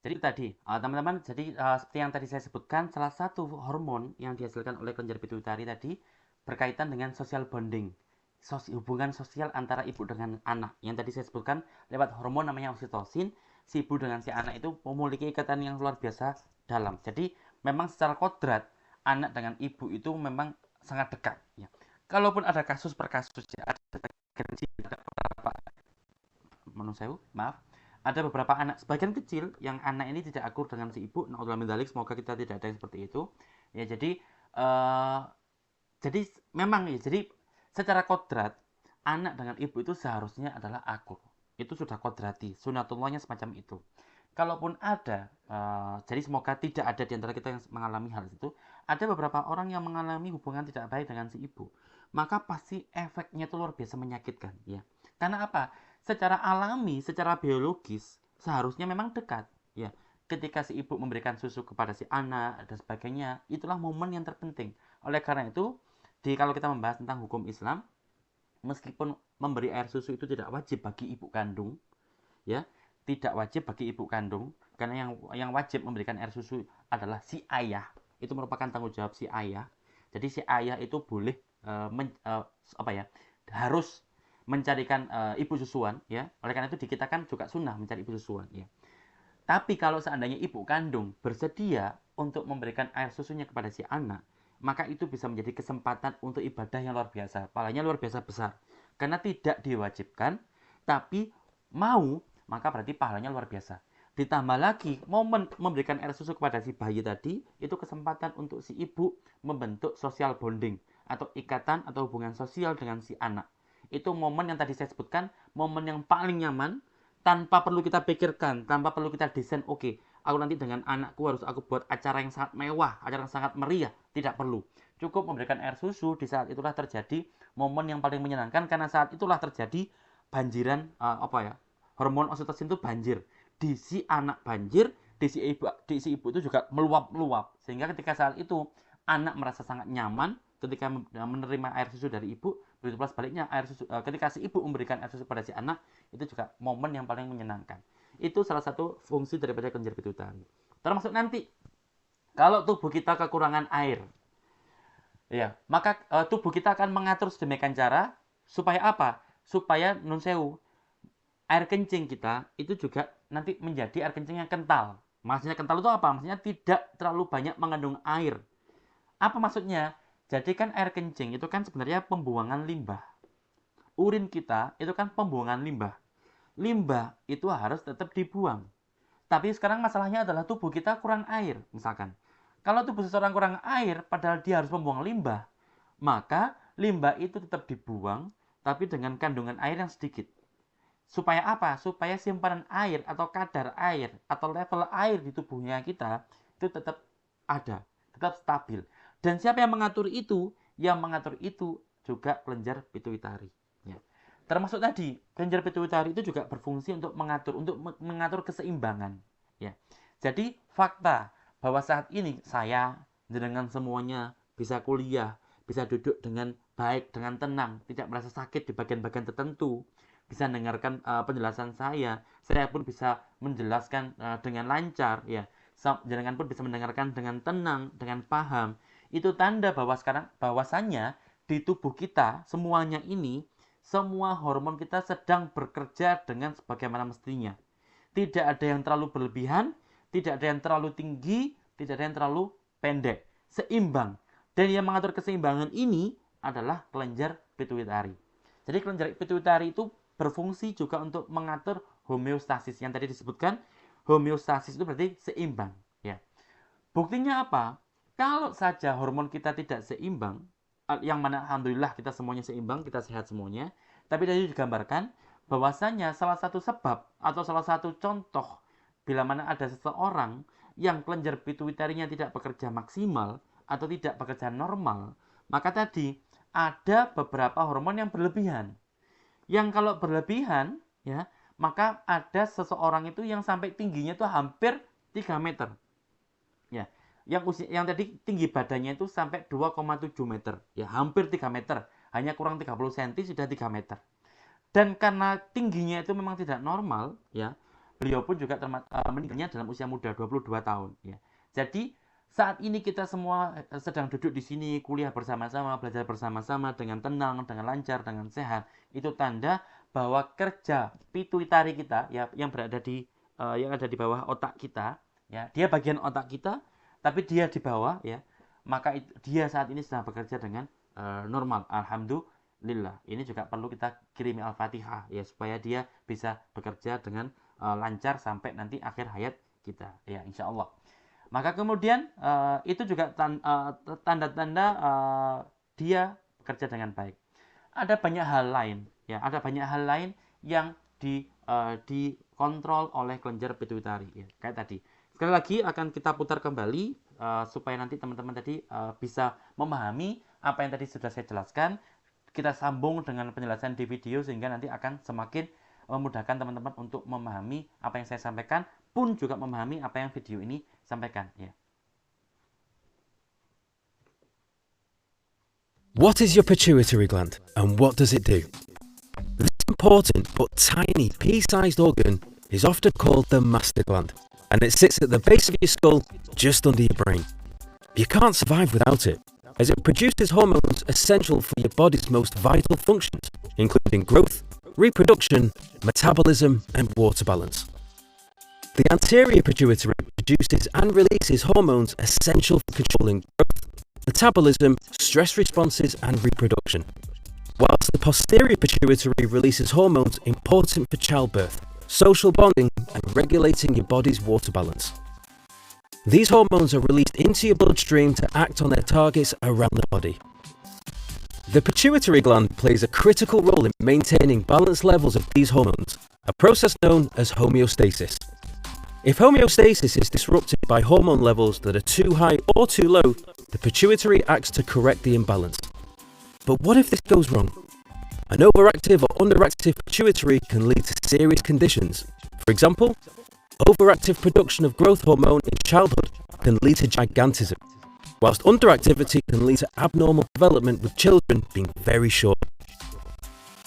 Jadi tadi, teman-teman, seperti yang tadi saya sebutkan, salah satu hormon yang dihasilkan oleh kelenjar pituitari tadi berkaitan dengan social bonding, hubungan sosial antara ibu dengan anak. Yang tadi saya sebutkan lewat hormon namanya oksitosin, si ibu dengan si anak itu memiliki ikatan yang luar biasa dalam. Jadi memang secara kodrat anak dengan ibu itu memang sangat dekat. Ya. Kalaupun ada kasus per kasus, ya, ada beberapa anak sebagian kecil yang anak ini tidak akur dengan si ibu. Naudzubillah min dzalik, semoga kita tidak ada yang seperti itu. Ya, jadi memang ya, jadi secara kodrat anak dengan ibu itu seharusnya adalah akur. Itu sudah kodrati, sunatullahnya semacam itu. Kalaupun ada, jadi semoga tidak ada di antara kita yang mengalami hal itu. Ada beberapa orang yang mengalami hubungan tidak baik dengan si ibu, maka pasti efeknya itu luar biasa menyakitkan, ya. Karena apa? Secara alami, secara biologis seharusnya memang dekat, ya. Ketika si ibu memberikan susu kepada si anak dan sebagainya, itulah momen yang terpenting. Oleh karena itu, kalau kita membahas tentang hukum Islam, meskipun memberi air susu itu tidak wajib bagi ibu kandung, ya, tidak wajib bagi ibu kandung, karena yang wajib memberikan air susu adalah si ayah. Itu merupakan tanggung jawab si ayah. Jadi si ayah itu boleh harus mencarikan ibu susuan, ya. Oleh karena itu di kita kan juga sunnah mencari ibu susuan, ya. Tapi kalau seandainya ibu kandung bersedia untuk memberikan air susunya kepada si anak, maka itu bisa menjadi kesempatan untuk ibadah yang luar biasa. Pahalanya luar biasa besar. Karena tidak diwajibkan, tapi mau, maka berarti pahalanya luar biasa. Ditambah lagi, momen memberikan air susu kepada si bayi tadi, itu kesempatan untuk si ibu membentuk social bonding, atau ikatan atau hubungan sosial dengan si anak. Itu momen yang tadi saya sebutkan, momen yang paling nyaman, tanpa perlu kita pikirkan, tanpa perlu kita desain, oke, aku nanti dengan anakku harus aku buat acara yang sangat mewah, acara yang sangat meriah. Tidak perlu. Cukup memberikan air susu, di saat itulah terjadi momen yang paling menyenangkan, karena saat itulah terjadi banjiran, hormon oksitosin itu banjir. Di si anak banjir, di si ibu itu juga meluap-luap. Sehingga ketika saat itu, anak merasa sangat nyaman ketika menerima air susu dari ibu. Begitu pula sebaliknya, ketika si ibu memberikan air susu pada si anak, itu juga momen yang paling menyenangkan. Itu salah satu fungsi daripada kelenjar pituitari. Termasuk nanti, kalau tubuh kita kekurangan air, ya, maka tubuh kita akan mengatur sedemikian cara, supaya apa? Supaya air kencing kita itu juga nanti menjadi air kencing yang kental. Maksudnya kental itu apa? Maksudnya tidak terlalu banyak mengandung air. Apa maksudnya? Jadi kan air kencing itu kan sebenarnya pembuangan limbah. Urin kita itu kan pembuangan limbah. Limbah itu harus tetap dibuang. Tapi sekarang masalahnya adalah tubuh kita kurang air, misalkan. Kalau tubuh seseorang kurang air, padahal dia harus membuang limbah, maka limbah itu tetap dibuang, tapi dengan kandungan air yang sedikit. Supaya apa? Supaya simpanan air atau kadar air atau level air di tubuhnya kita itu tetap ada, tetap stabil. Dan siapa yang mengatur itu? Yang mengatur itu juga kelenjar pituitari. Ya. Termasuk tadi, kelenjar pituitari itu juga berfungsi untuk mengatur keseimbangan. Ya. Jadi fakta bahwa saat ini saya dengan semuanya bisa kuliah, bisa duduk dengan baik, dengan tenang, tidak merasa sakit di bagian-bagian tertentu, bisa mendengarkan penjelasan saya pun bisa menjelaskan dengan lancar, ya. Jenengan pun bisa mendengarkan dengan tenang, dengan paham. Itu tanda bahwasannya di tubuh kita semuanya ini, semua hormon kita sedang bekerja dengan sebagaimana mestinya. Tidak ada yang terlalu berlebihan, tidak ada yang terlalu tinggi, tidak ada yang terlalu pendek, seimbang. Dan yang mengatur keseimbangan ini adalah kelenjar pituitari. Jadi kelenjar pituitari itu berfungsi juga untuk mengatur homeostasis. Yang tadi disebutkan, homeostasis itu berarti seimbang, ya. Buktinya apa? Kalau saja hormon kita tidak seimbang, yang mana alhamdulillah kita semuanya seimbang, kita sehat semuanya, tapi tadi digambarkan bahwasanya salah satu sebab atau salah satu contoh bila mana ada seseorang yang kelenjar pituitarinya tidak bekerja maksimal atau tidak bekerja normal, maka tadi ada beberapa hormon yang berlebihan. Yang kalau berlebihan, ya, maka ada seseorang itu yang sampai tingginya itu hampir 3 meter. Ya, yang tadi tinggi badannya itu sampai 2,7 meter, ya, hampir 3 meter. Hanya kurang 30 cm sudah 3 meter. Dan karena tingginya itu memang tidak normal, ya, beliau pun juga meninggalnya dalam usia muda 22 tahun, ya. Jadi saat ini kita semua sedang duduk di sini, kuliah bersama-sama, belajar bersama-sama dengan tenang, dengan lancar, dengan sehat. Itu tanda bahwa kerja pituitari kita, ya, yang berada di yang ada di bawah otak kita, ya, dia bagian otak kita, tapi dia di bawah, ya, maka dia saat ini sedang bekerja dengan normal. Alhamdulillah. Ini juga perlu kita kirimi Al-Fatihah, ya, supaya dia bisa bekerja dengan lancar sampai nanti akhir hayat kita, ya, insya Allah. Maka kemudian itu juga tanda-tanda dia bekerja dengan baik. Ada banyak hal lain, ya, ada banyak hal lain yang dikontrol oleh kelenjar pituitari, ya, kayak tadi. Sekali lagi akan kita putar kembali supaya nanti teman-teman tadi bisa memahami apa yang tadi sudah saya jelaskan. Kita sambung dengan penjelasan di video sehingga nanti akan semakin memudahkan teman-teman untuk memahami apa yang saya sampaikan, pun juga memahami apa yang video ini sampaikan, ya. What is your pituitary gland and what does it do? This important but tiny pea-sized organ is often called the master gland, and it sits at the base of your skull just under your brain. You can't survive without it, as it produces hormones essential for your body's most vital functions, including growth, reproduction, metabolism, and water balance. The anterior pituitary produces and releases hormones essential for controlling growth, metabolism, stress responses, and reproduction, whilst the posterior pituitary releases hormones important for childbirth, social bonding, and regulating your body's water balance. These hormones are released into your bloodstream to act on their targets around the body. The pituitary gland plays a critical role in maintaining balanced levels of these hormones, a process known as homeostasis. If homeostasis is disrupted by hormone levels that are too high or too low, the pituitary acts to correct the imbalance. But what if this goes wrong? An overactive or underactive pituitary can lead to serious conditions. For example, overactive production of growth hormone in childhood can lead to gigantism, whilst underactivity can lead to abnormal development with children being very short.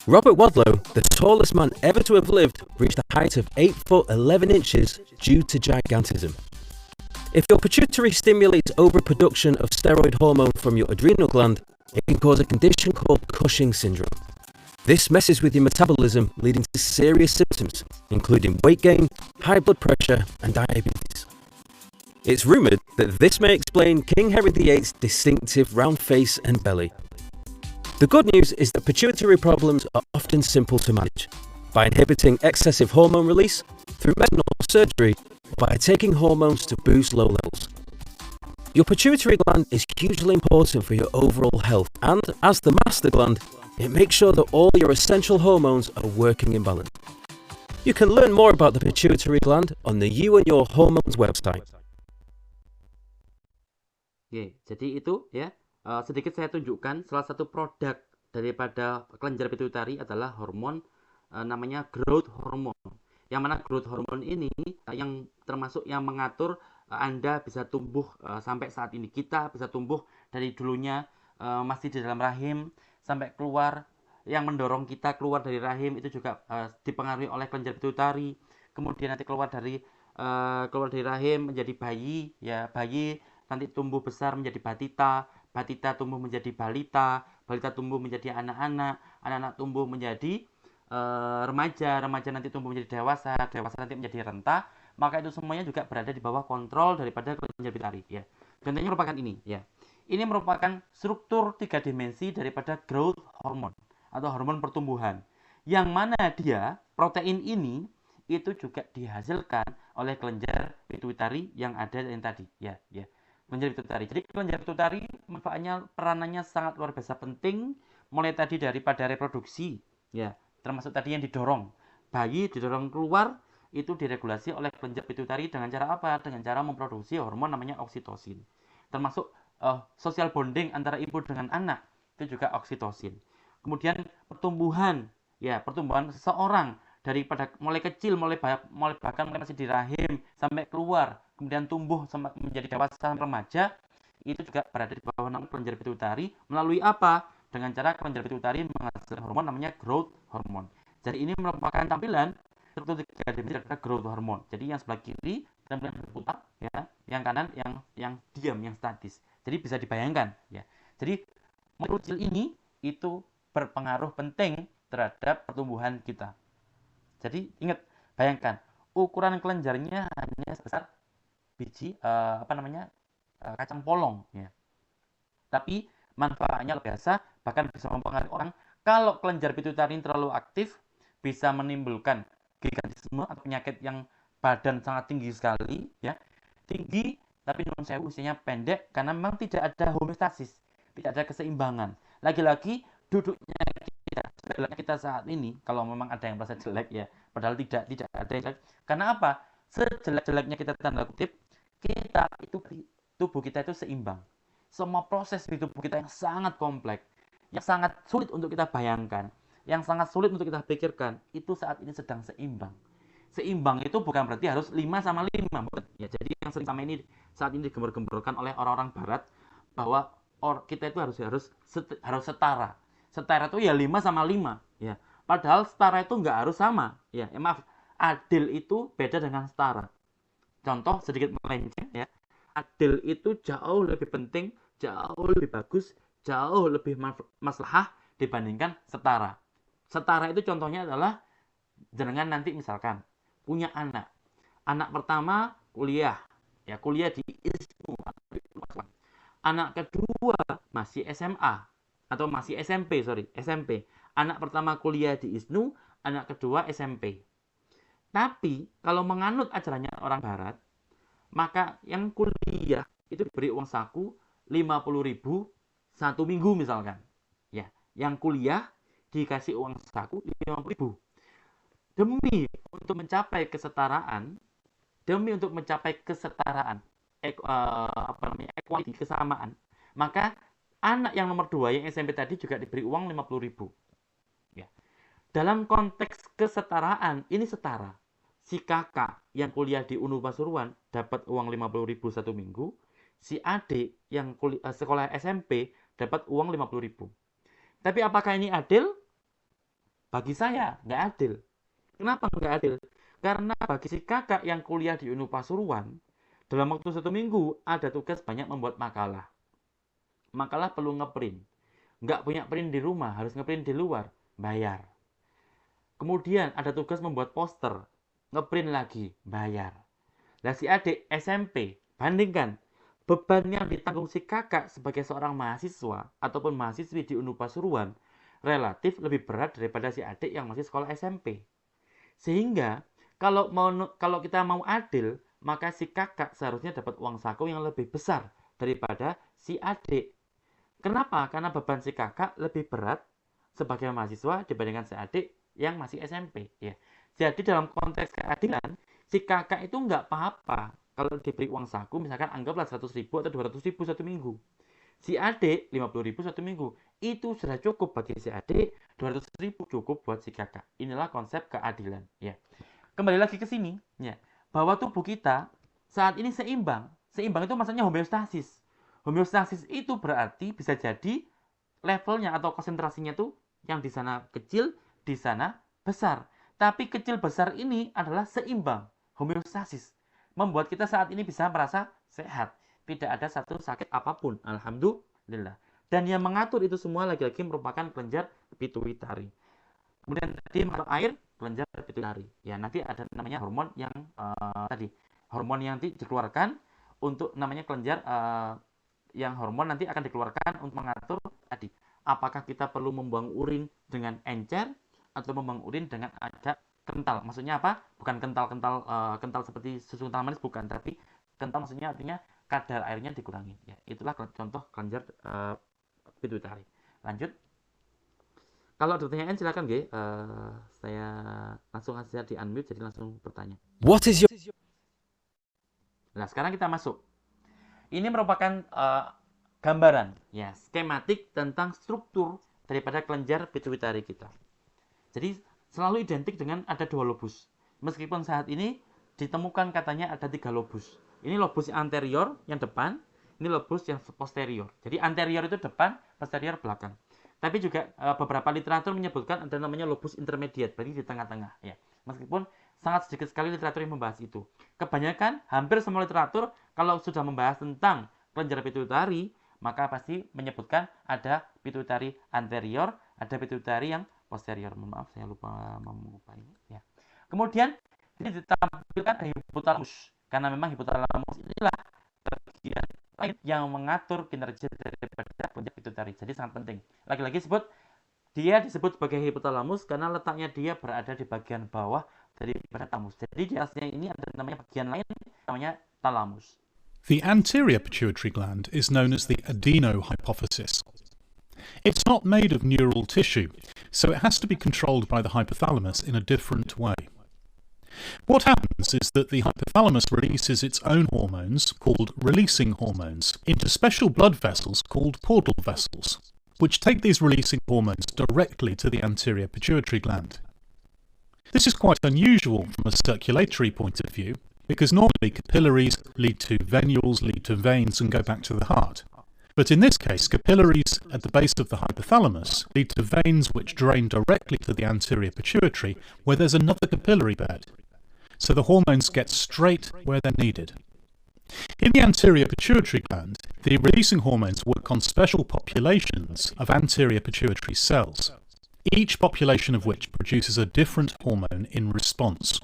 Robert Wadlow, the tallest man ever to have lived, reached a height of 8 foot 11 inches due to gigantism. If your pituitary stimulates overproduction of steroid hormone from your adrenal gland, it can cause a condition called Cushing syndrome. This messes with your metabolism, leading to serious symptoms, including weight gain, high blood pressure, and diabetes. It's rumoured that this may explain King Henry VIII's distinctive round face and belly. The good news is that pituitary problems are often simple to manage by inhibiting excessive hormone release, through medical surgery, or by taking hormones to boost low levels. Your pituitary gland is hugely important for your overall health, and as the master gland, it makes sure that all your essential hormones are working in balance. You can learn more about the pituitary gland on the You and Your Hormones website. Oke, jadi itu, ya. Sedikit saya tunjukkan salah satu produk daripada kelenjar pituitari adalah hormon namanya growth hormone. Yang mana growth hormone ini yang termasuk yang mengatur Anda bisa tumbuh sampai saat ini. Kita bisa tumbuh dari dulunya masih di dalam rahim sampai keluar, yang mendorong kita keluar dari rahim itu juga dipengaruhi oleh kelenjar pituitari. Kemudian nanti keluar dari rahim menjadi bayi, ya, bayi nanti tumbuh besar menjadi batita, batita tumbuh menjadi balita, balita tumbuh menjadi anak-anak, anak-anak tumbuh menjadi remaja, remaja nanti tumbuh menjadi dewasa, dewasa nanti menjadi renta. Maka itu semuanya juga berada di bawah kontrol daripada kelenjar pituitari, ya. Contohnya merupakan ini, ya. Ini merupakan struktur 3 dimensi daripada growth hormone atau hormon pertumbuhan. Yang mana dia, protein ini itu juga dihasilkan oleh kelenjar pituitari yang ada yang tadi, ya. Kelenjar pituitari. Jadi kelenjar pituitari manfaatnya, peranannya sangat luar biasa penting, mulai tadi daripada reproduksi, ya, termasuk tadi yang didorong. Bayi didorong keluar, itu diregulasi oleh kelenjar pituitari dengan cara apa? Dengan cara memproduksi hormon namanya oksitosin. Termasuk social bonding antara ibu dengan anak itu juga oksitosin. Kemudian pertumbuhan seseorang daripada mulai kecil, bahkan mulai masih di rahim sampai keluar, kemudian tumbuh sampai menjadi dewasa remaja, itu juga berada di bawah naungan kelenjar pituitari melalui apa? Dengan cara kelenjar pituitari menghasilkan hormon namanya growth hormone. Jadi ini merupakan tampilan struktur 3 dimensi adalah growth hormone. Jadi yang sebelah kiri tampilan berputar, ya, yang kanan yang diam, yang statis. Jadi bisa dibayangkan, ya. Jadi molekul kecil ini itu berpengaruh penting terhadap pertumbuhan kita. Jadi ingat, bayangkan ukuran kelenjarnya hanya sebesar biji kacang polong, ya. Tapi manfaatnya luar biasa, bahkan bisa mempengaruhi orang. Kalau kelenjar pituitari terlalu aktif, bisa menimbulkan gigantisme atau penyakit yang badan sangat tinggi sekali, ya, tinggi tapi non sewu usianya pendek karena memang tidak ada homeostasis, tidak ada keseimbangan. Lagi-lagi duduknya kita saat ini, kalau memang ada yang merasa jelek, ya, padahal tidak ada yang jelek. Karena apa? Sejelek-jeleknya kita tanda kutip, kita itu tubuh kita itu seimbang. Semua proses di tubuh kita yang sangat kompleks, yang sangat sulit untuk kita bayangkan, yang sangat sulit untuk kita pikirkan, itu saat ini sedang seimbang. Seimbang itu bukan berarti harus 5/5. Ya, jadi yang sering saat ini digembor-gemborkan oleh orang-orang barat bahwa kita itu harus setara. Setara itu ya 5/5, ya. Padahal setara itu nggak harus sama, ya. Maaf, adil itu beda dengan setara. Contoh sedikit melenceng, ya. Adil itu jauh lebih penting, jauh lebih bagus, jauh lebih maslahah dibandingkan setara. Setara itu contohnya adalah jenengan nanti misalkan punya anak pertama kuliah, ya, kuliah di ISNU, anak kedua masih SMA atau masih SMP, anak pertama kuliah di ISNU, anak kedua SMP. Tapi kalau menganut ajarannya orang barat, maka yang kuliah itu diberi uang saku 50.000 1 minggu misalkan, ya. Yang kuliah dikasih uang saku 50.000 demi untuk mencapai kesetaraan, equality, kesamaan. Maka anak yang nomor 2 yang SMP tadi juga diberi uang 50.000, ya. Dalam konteks kesetaraan ini setara. Si kakak yang kuliah di UNU Pasuruan dapat uang 50.000 1 minggu, si adik yang sekolah SMP dapat uang 50.000. Tapi apakah ini adil? Bagi saya nggak adil. Kenapa nggak adil? Karena bagi si kakak yang kuliah di UNU Pasuruan, dalam waktu 1 minggu ada tugas banyak membuat makalah. Makalah perlu ngeprint. Nggak punya print di rumah, harus ngeprint di luar, bayar. Kemudian ada tugas membuat poster, ngeprint lagi, bayar. Nah, si adik SMP, bandingkan beban yang ditanggung si kakak sebagai seorang mahasiswa ataupun mahasiswi di UNU Pasuruan relatif lebih berat daripada si adik yang masih sekolah SMP. Sehingga kalau kita mau adil, maka si kakak seharusnya dapat uang saku yang lebih besar daripada si adik. Kenapa? Karena beban si kakak lebih berat sebagai mahasiswa dibandingkan si adik yang masih SMP, ya. Jadi dalam konteks keadilan, si kakak itu nggak apa-apa kalau diberi uang saku, misalkan anggaplah 100.000 atau 200.000 1 minggu. Si adik 50.000 1 minggu. Itu sudah cukup bagi si adik, 200.000 cukup buat si kakak. Inilah konsep keadilan, ya. Kembali lagi ke sini, ya. Bahwa tubuh kita saat ini seimbang. Seimbang itu maksudnya homeostasis. Homeostasis itu berarti bisa jadi levelnya atau konsentrasinya tuh yang di sana kecil, di sana besar. Tapi kecil besar ini adalah seimbang, homeostasis. Membuat kita saat ini bisa merasa sehat. Tidak ada satu sakit apapun, alhamdulillah. Dan yang mengatur itu semua lagi-lagi merupakan kelenjar pituitari. Kemudian tadi masuk air, kelenjar pituitari. Ya, nanti ada namanya hormon yang hormon yang nanti dikeluarkan untuk namanya kelenjar yang hormon nanti akan dikeluarkan untuk mengatur tadi. Apakah kita perlu membuang urin dengan encer atau membuang urin dengan agak kental? Maksudnya apa? Bukan kental seperti susu kental manis, bukan, tapi kental maksudnya artinya kadar airnya dikurangi, ya. Itulah contoh kelenjar pituitari. Lanjut. Kalau ada pertanyaan silakan nggih. Saya langsung aja di unmute jadi langsung bertanya. What is your Nah, sekarang kita masuk. Ini merupakan gambaran, ya, skematik tentang struktur daripada kelenjar pituitari kita. Jadi selalu identik dengan ada 2 lobus. Meskipun saat ini ditemukan katanya ada 3 lobus. Ini lobus yang anterior, yang depan. Ini lobus yang posterior. Jadi anterior itu depan, posterior belakang. Tapi juga beberapa literatur menyebutkan ada namanya lobus intermediate, berarti di tengah-tengah. Ya. Meskipun sangat sedikit sekali literatur yang membahas itu. Kebanyakan, hampir semua literatur, kalau sudah membahas tentang kelenjar pituitari, maka pasti menyebutkan ada pituitari anterior, ada pituitari yang posterior. Maaf, saya lupa mengupaya. Ya. Kemudian, ini ditampilkan hipotalamus. Karena memang hipotalamus inilah bagian lain yang mengatur kinerja daripada kelenjar pituitari. Jadi sangat penting. Lagi-lagi dia disebut sebagai hipotalamus karena letaknya dia berada di bagian bawah daripada talamus. Jadi di atasnya ini ada namanya bagian lain namanya talamus. The anterior pituitary gland is known as the adenohypophysis. It's not made of neural tissue, so it has to be controlled by the hypothalamus in a different way. What happens is that the hypothalamus releases its own hormones, called releasing hormones, into special blood vessels called portal vessels, which take these releasing hormones directly to the anterior pituitary gland. This is quite unusual from a circulatory point of view, because normally capillaries lead to venules, lead to veins, and go back to the heart. But in this case, capillaries at the base of the hypothalamus lead to veins which drain directly to the anterior pituitary, where there's another capillary bed. So the hormones get straight where they're needed. In the anterior pituitary gland, the releasing hormones work on special populations of anterior pituitary cells, each population of which produces a different hormone in response.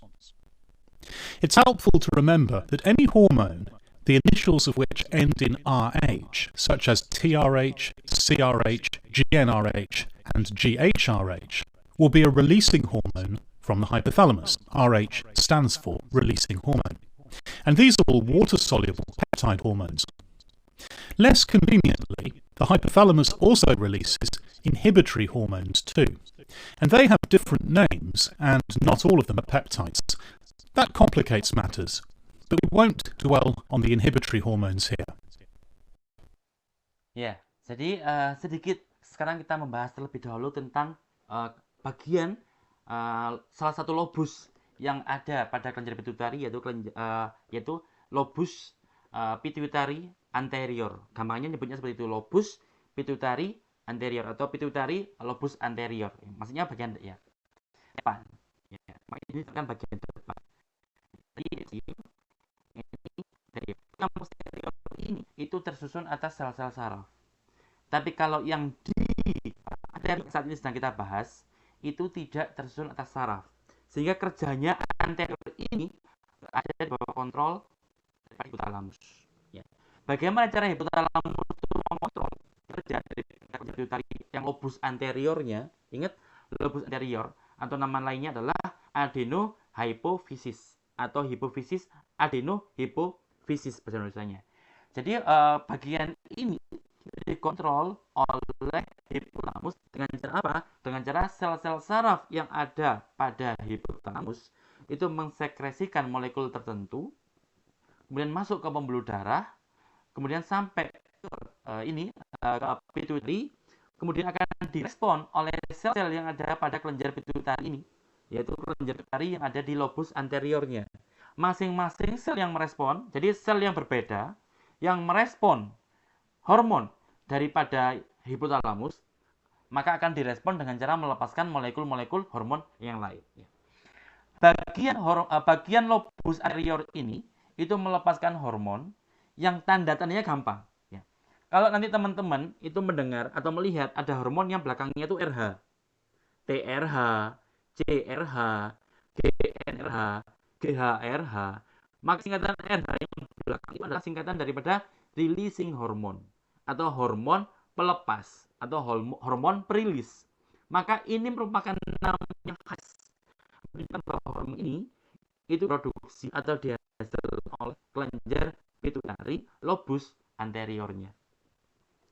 It's helpful to remember that any hormone, the initials of which end in RH, such as TRH, CRH, GnRH, and GHRH, will be a releasing hormone from the hypothalamus. RH stands for releasing hormone. And these are all water-soluble peptide hormones. Less conveniently, the hypothalamus also releases inhibitory hormones too. And they have different names, and not all of them are peptides. That complicates matters, but we won't dwell on the inhibitory hormones here. Ya, jadi sedikit sekarang kita membahas terlebih dahulu tentang bagian salah satu lobus yang ada pada kelenjar pituitari yaitu lobus pituitari anterior. Gampangnya nyebutnya seperti itu, lobus pituitari anterior atau pituitari lobus anterior. Maksudnya bagian depan. Ya, ini kan bagian depan. Yang posterior ini itu tersusun atas sel-sel saraf. Tapi kalau yang saat ini sedang kita bahas itu tidak tersusun atas saraf, sehingga kerjanya anterior ini ada di bawah kontrol hipotalamus. Ya. Bagaimana cara hipotalamus itu mengontrol kerja dari pituitari yang lobus anteriornya? Ingat, lobus anterior atau nama lainnya adalah adenohypophysis atau hipofisis adenohypophysis bahasa Indonesianya. Jadi bagian ini dikontrol oleh hipotalamus dengan cara apa? Dengan cara sel-sel saraf yang ada pada hipotalamus itu mensekresikan molekul tertentu, kemudian masuk ke pembuluh darah, kemudian sampai ke pituitari, kemudian akan direspon oleh sel-sel yang ada pada kelenjar pituitari ini, yaitu kelenjar pituitari yang ada di lobus anteriornya. Masing-masing sel yang merespon, jadi sel yang berbeda, yang merespon hormon daripada hipotalamus, maka akan direspon dengan cara melepaskan molekul-molekul hormon yang lain. Bagian lobus anterior ini itu melepaskan hormon yang tanda-tandanya gampang. Ya. Kalau nanti teman-teman itu mendengar atau melihat ada hormon yang belakangnya itu RH, TRH, CRH, GNRH, GHRH, maka singkatan RH yang belakang itu adalah singkatan daripada releasing hormone atau hormon pelepas atau hormon perilis. Maka ini merupakan nama yang khas menunjukkan bahwa hormon ini itu produksi atau dihasilkan oleh kelenjar pituitari lobus anteriornya.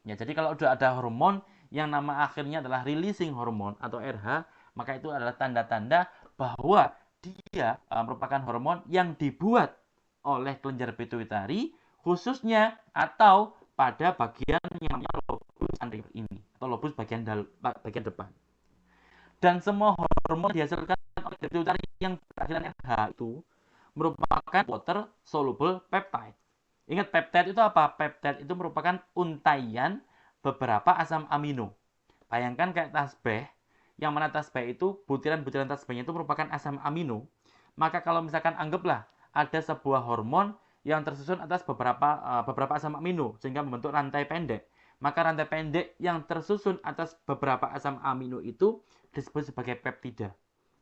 Ya, jadi kalau sudah ada hormon yang nama akhirnya adalah releasing hormone atau RH, maka itu adalah tanda-tanda bahwa dia merupakan hormon yang dibuat oleh kelenjar pituitari khususnya atau pada bagian yang namanya lobus anterior ini atau lobus bagian depan. Dan semua hormon dihasilkan oleh pituitari yang berakhiran RH itu merupakan water soluble peptide. Ingat, peptide itu apa? Peptide itu merupakan untaian beberapa asam amino. Bayangkan kayak tasbih, yang mana tasbih itu butiran-butiran tasbihnya itu merupakan asam amino. Maka kalau misalkan anggaplah ada sebuah hormon yang tersusun atas beberapa asam amino sehingga membentuk rantai pendek. Maka rantai pendek yang tersusun atas beberapa asam amino itu disebut sebagai peptida.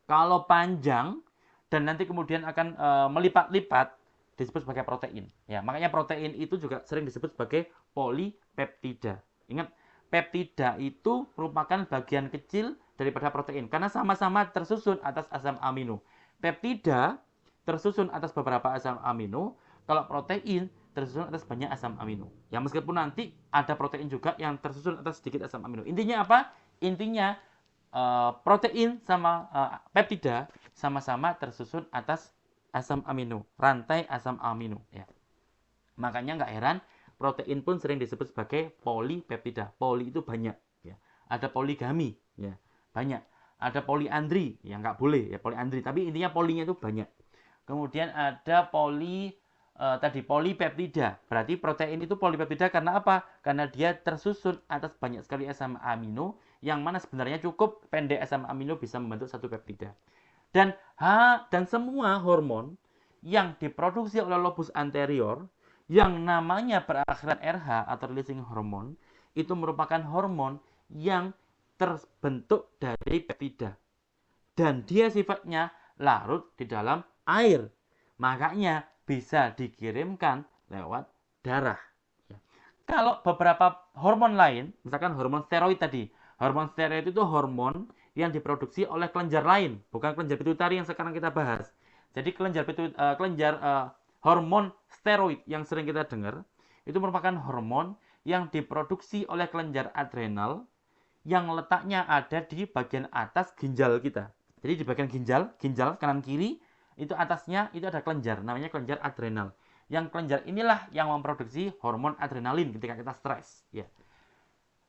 Kalau panjang dan nanti kemudian akan melipat-lipat disebut sebagai protein. Ya, makanya protein itu juga sering disebut sebagai polipeptida. Ingat, peptida itu merupakan bagian kecil daripada protein karena sama-sama tersusun atas asam amino. Peptida tersusun atas beberapa asam amino, kalau protein tersusun atas banyak asam amino. Ya, meskipun nanti ada protein juga yang tersusun atas sedikit asam amino. Intinya apa? Intinya protein sama peptida sama-sama tersusun atas asam amino, rantai asam amino. Ya. Makanya nggak heran protein pun sering disebut sebagai polipeptida. Poli itu banyak. Ya. Ada poligami, ya banyak. Ada poliandri, ya nggak boleh ya poliandri. Tapi intinya polinya itu banyak. Kemudian ada polipeptida. Berarti protein itu polipeptida karena apa? Karena dia tersusun atas banyak sekali asam amino, yang mana sebenarnya cukup pendek asam amino bisa membentuk satu peptida. Dan semua hormon yang diproduksi oleh lobus anterior yang namanya berakhiran RH atau releasing hormone itu merupakan hormon yang terbentuk dari peptida. Dan dia sifatnya larut di dalam air. Makanya bisa dikirimkan lewat darah. Kalau beberapa hormon lain, misalkan hormon steroid tadi. Hormon steroid itu hormon yang diproduksi oleh kelenjar lain, bukan kelenjar pituitari yang sekarang kita bahas. Jadi hormon steroid yang sering kita dengar itu merupakan hormon yang diproduksi oleh kelenjar adrenal yang letaknya ada di bagian atas ginjal kita. Jadi di bagian ginjal kanan kiri itu atasnya itu ada kelenjar, namanya kelenjar adrenal. Yang kelenjar inilah yang memproduksi hormon adrenalin ketika kita stres. Ya.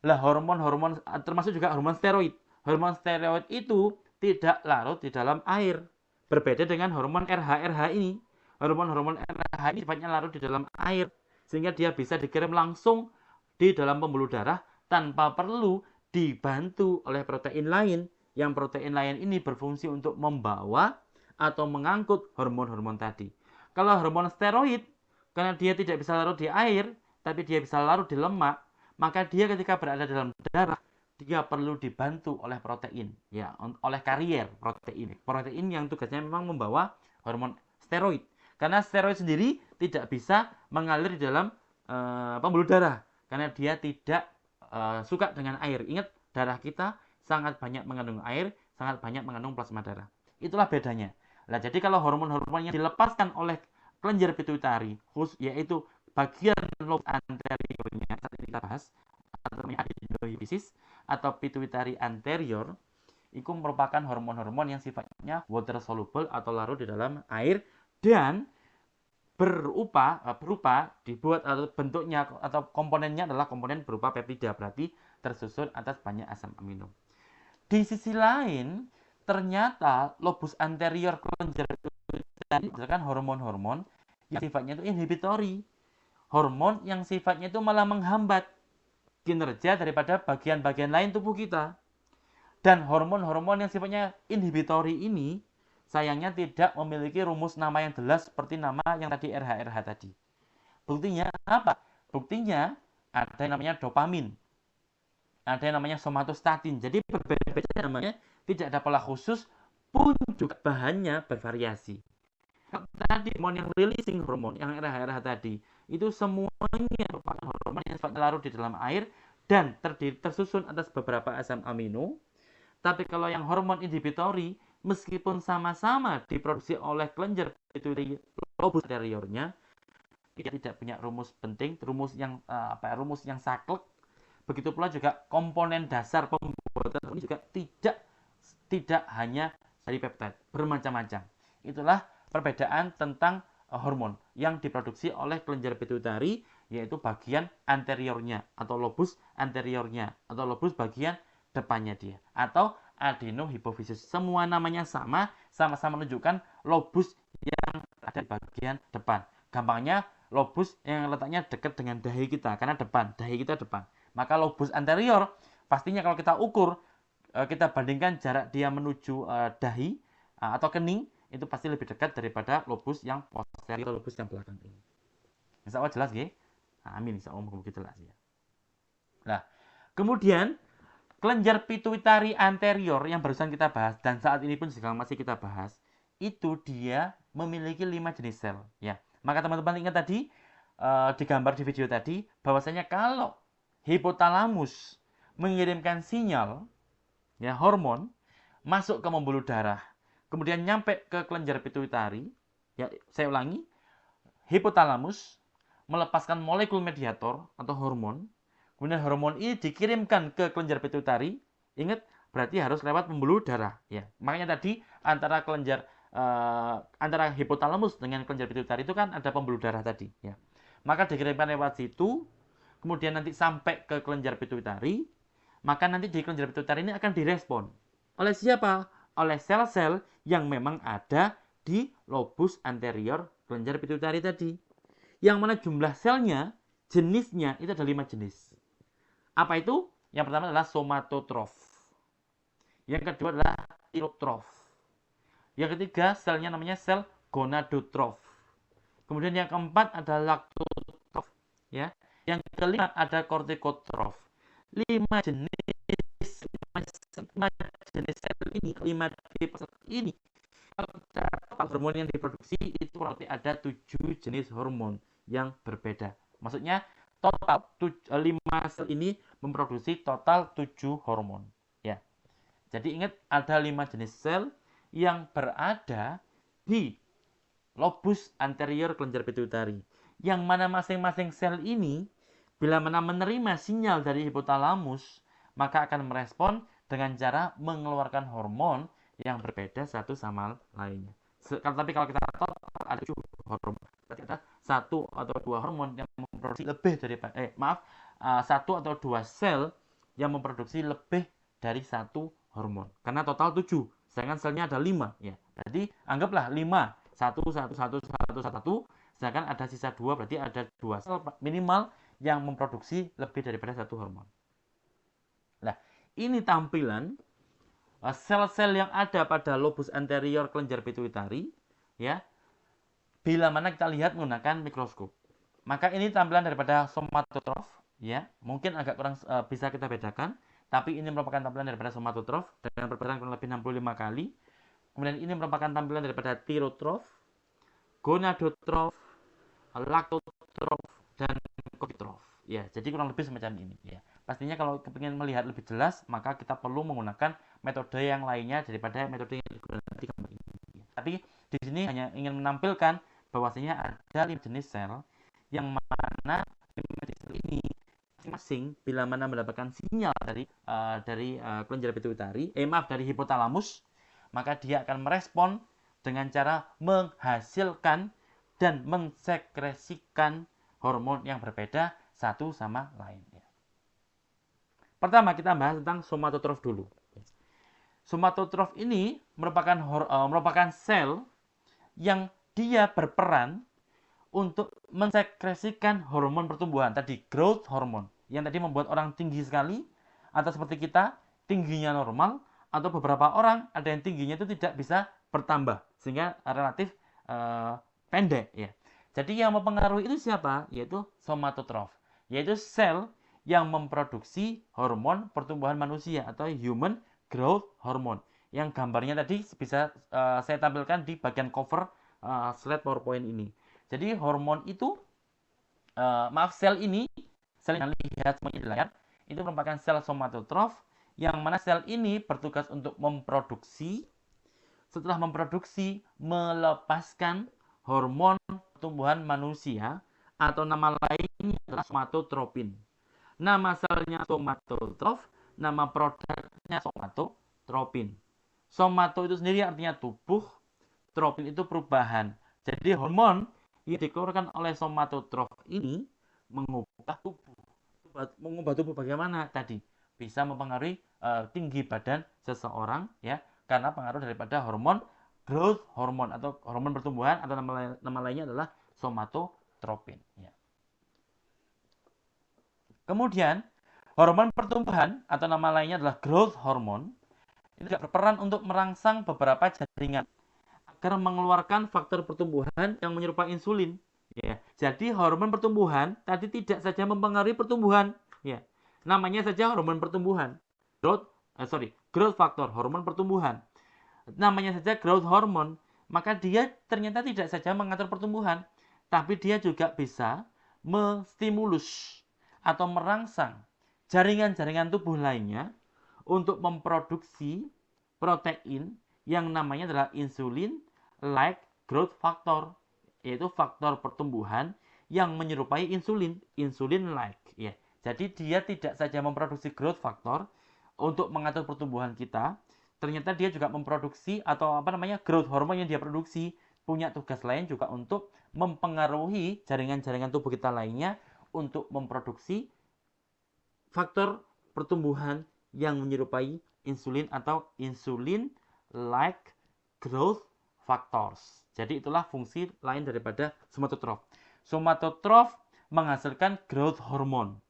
Lah hormon-hormon termasuk juga hormon steroid. Hormon steroid itu tidak larut di dalam air. Berbeda dengan hormon RH ini. Hormon-hormon RH ini sifatnya larut di dalam air. Sehingga dia bisa dikirim langsung di dalam pembuluh darah tanpa perlu dibantu oleh protein lain. Yang protein lain ini berfungsi untuk membawa atau mengangkut hormon-hormon tadi. Kalau hormon steroid, karena dia tidak bisa larut di air, tapi dia bisa larut di lemak, maka dia ketika berada dalam darah, dia perlu dibantu oleh protein, ya, oleh karier protein. Protein yang tugasnya memang membawa hormon steroid. Karena steroid sendiri tidak bisa mengalir di dalam pembuluh darah, karena dia tidak suka dengan air. Ingat, darah kita sangat banyak mengandung air, sangat banyak mengandung plasma darah. Itulah bedanya. Nah, jadi kalau hormon-hormon yang dilepaskan oleh kelenjar pituitari, yaitu bagian lobe anteriornya, saat ini kita bahas, atau namanya adenohifisis atau pituitari anterior, itu merupakan hormon-hormon yang sifatnya water soluble atau larut di dalam air dan berupa dibuat atau bentuknya atau komponennya adalah komponen berupa peptida, berarti tersusun atas banyak asam amino. Di sisi lain, ternyata lobus anterior kelenjar pituitari adalah hormon-hormon yang sifatnya itu inhibitory. Hormon yang sifatnya itu malah menghambat kinerja daripada bagian-bagian lain tubuh kita. Dan hormon-hormon yang sifatnya inhibitory ini sayangnya tidak memiliki rumus nama yang jelas seperti nama yang tadi RH tadi. Buktinya apa? Buktinya ada yang namanya dopamin, ada yang namanya somatostatin. Jadi berbeda-beda namanya, tidak ada pola khusus pun juga bahannya bervariasi. Tadi hormon yang releasing hormon yang RH tadi itu semuanya merupakan hormon yang sifatnya larut di dalam air dan tersusun atas beberapa asam amino. Tapi kalau yang hormon inhibitory, meskipun sama-sama diproduksi oleh kelenjar pituitari lobus anteriornya, tidak punya rumus penting, rumus yang saklek, begitu pula juga komponen dasar pembuatan ini juga tidak hanya dari peptide, bermacam-macam. Itulah perbedaan tentang hormon yang diproduksi oleh kelenjar pituitari, yaitu bagian anteriornya atau lobus anteriornya atau lobus bagian depannya dia, atau adenohipofisis. Semua namanya sama-sama menunjukkan lobus yang ada di bagian depan. Gampangnya lobus yang letaknya dekat dengan dahi kita, karena dahi kita depan. Maka lobus anterior pastinya kalau kita ukur, kita bandingkan jarak dia menuju dahi atau kening, itu pasti lebih dekat daripada lobus yang posterior, lobus yang belakang ini. Insya Allah jelas ya? Amin, insya Allah begitu jelas ya. Nah, kemudian kelenjar pituitari anterior yang barusan kita bahas dan saat ini pun juga masih kita bahas, itu dia memiliki 5 jenis sel ya. Maka teman-teman ingat tadi digambar di video tadi bahwasanya kalau hipotalamus mengirimkan sinyal ya hormon masuk ke pembuluh darah, kemudian nyampe ke kelenjar pituitari, ya saya ulangi, hipotalamus melepaskan molekul mediator atau hormon, kemudian hormon ini dikirimkan ke kelenjar pituitari. Ingat, berarti harus lewat pembuluh darah ya. Makanya tadi antara hipotalamus dengan kelenjar pituitari itu kan ada pembuluh darah tadi ya. Maka dikirimkan lewat situ, kemudian nanti sampai ke kelenjar pituitari, maka nanti di kelenjar pituitari ini akan direspon oleh siapa? Oleh sel-sel yang memang ada di lobus anterior kelenjar pituitari tadi. Yang mana jumlah selnya, jenisnya itu ada 5 jenis. Apa itu? Yang pertama adalah somatotrof. Yang kedua adalah tirotrof. Yang ketiga selnya namanya sel gonadotrof. Kemudian yang keempat adalah laktotrof. Ya. Yang kelima ada kortikotrof. 5 jenis sel ini, 5 tipe sel ini, kalau hormon yang diproduksi itu berarti ada 7 jenis hormon yang berbeda. Maksudnya total 5 sel ini memproduksi total 7 hormon. Ya. Jadi ingat ada 5 jenis sel yang berada di lobus anterior kelenjar pituitari. Yang mana masing-masing sel ini bila mana menerima sinyal dari hipotalamus, maka akan merespon dengan cara mengeluarkan hormon yang berbeda satu sama lainnya. Tapi kalau kita total ada 7 hormon, berarti ada 1 atau 2 hormon yang memproduksi lebih daripada 1 atau 2 sel yang memproduksi lebih dari 1 hormon. Karena total 7, sedangkan selnya ada 5 ya. Berarti anggaplah 5, 1, sedangkan ada sisa 2, berarti ada 2 sel minimal yang memproduksi lebih daripada 1 hormon. Nah, ini tampilan sel-sel yang ada pada lobus anterior kelenjar pituitari ya, bila mana kita lihat menggunakan mikroskop. Maka ini tampilan daripada somatotrof ya, mungkin agak kurang bisa kita bedakan, tapi ini merupakan tampilan daripada somatotrof dengan perbedaan kurang lebih 65 kali. Kemudian ini merupakan tampilan daripada tirotrof, gonadotrof, laktotrof, dan kortikotrof ya. Jadi kurang lebih semacam ini ya. Pastinya kalau ingin melihat lebih jelas, maka kita perlu menggunakan metode yang lainnya daripada metode yang digunakan di gambar ini. Tapi di sini hanya ingin menampilkan bahwasanya ada 5 jenis sel yang mana 5 jenis sel ini masing-masing bila mana mendapatkan sinyal dari kelenjar pituitari, dari hipotalamus, maka dia akan merespon dengan cara menghasilkan dan mensekresikan hormon yang berbeda satu sama lain. Pertama kita bahas tentang somatotrof dulu. Somatotrof ini merupakan sel yang dia berperan untuk mensekresikan hormon pertumbuhan, tadi growth hormone, yang tadi membuat orang tinggi sekali, atau seperti kita tingginya normal, atau beberapa orang ada yang tingginya itu tidak bisa bertambah sehingga relatif pendek ya. Jadi yang mempengaruhi itu siapa? Yaitu somatotrof, yaitu sel yang memproduksi hormon pertumbuhan manusia atau human growth hormone, yang gambarnya tadi bisa saya tampilkan di bagian cover slide PowerPoint ini. Jadi hormon itu sel yang lihat semuanya di layar itu merupakan sel somatotrof, yang mana sel ini bertugas untuk memproduksi, setelah memproduksi melepaskan hormon pertumbuhan manusia atau nama lainnya adalah somatotropin. Nama selnya somatotrof, nama produknya somatotropin. Somato itu sendiri artinya tubuh, tropin itu perubahan. Jadi hormon yang dikeluarkan oleh somatotrof ini mengubah tubuh bagaimana tadi? Bisa mempengaruhi tinggi badan seseorang ya, karena pengaruh daripada hormon growth hormone atau hormon pertumbuhan, atau nama lainnya adalah somatotropin ya. Kemudian hormon pertumbuhan atau nama lainnya adalah growth hormone itu juga berperan untuk merangsang beberapa jaringan agar mengeluarkan faktor pertumbuhan yang menyerupai insulin ya. Jadi hormon pertumbuhan tadi tidak saja mempengaruhi pertumbuhan ya. Namanya saja hormon pertumbuhan. Growth factor, hormon pertumbuhan. Namanya saja growth hormone, maka dia ternyata tidak saja mengatur pertumbuhan, tapi dia juga bisa menstimulus atau merangsang jaringan-jaringan tubuh lainnya untuk memproduksi protein yang namanya adalah insulin-like growth factor, yaitu faktor pertumbuhan yang menyerupai insulin-like ya. Jadi dia tidak saja memproduksi growth factor untuk mengatur pertumbuhan kita, ternyata dia juga memproduksi atau growth hormone yang dia produksi punya tugas lain juga untuk mempengaruhi jaringan-jaringan tubuh kita lainnya untuk memproduksi faktor pertumbuhan yang menyerupai insulin atau insulin-like growth factors. Jadi itulah fungsi lain daripada somatotrof. Somatotrof menghasilkan growth hormone.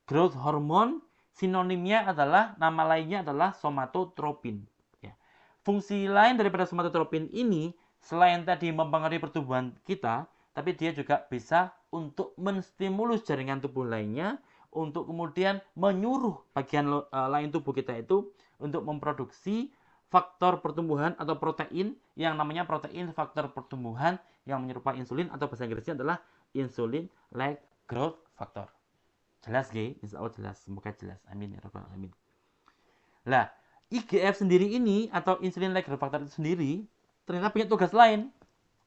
Growth hormone sinonimnya adalah, nama lainnya adalah somatotropin. Ya. Fungsi lain daripada somatotropin ini selain tadi mempengaruhi pertumbuhan kita, tapi dia juga bisa untuk menstimulus jaringan tubuh lainnya untuk kemudian menyuruh bagian lain tubuh kita itu untuk memproduksi faktor pertumbuhan atau protein yang namanya protein faktor pertumbuhan yang menyerupai insulin, atau bahasa Inggrisnya adalah insulin-like growth factor. Jelas gak? Insya Allah jelas. Semoga jelas. Amin ya rabbal alamin. Lah, IGF sendiri ini atau insulin-like growth factor itu sendiri ternyata punya tugas lain.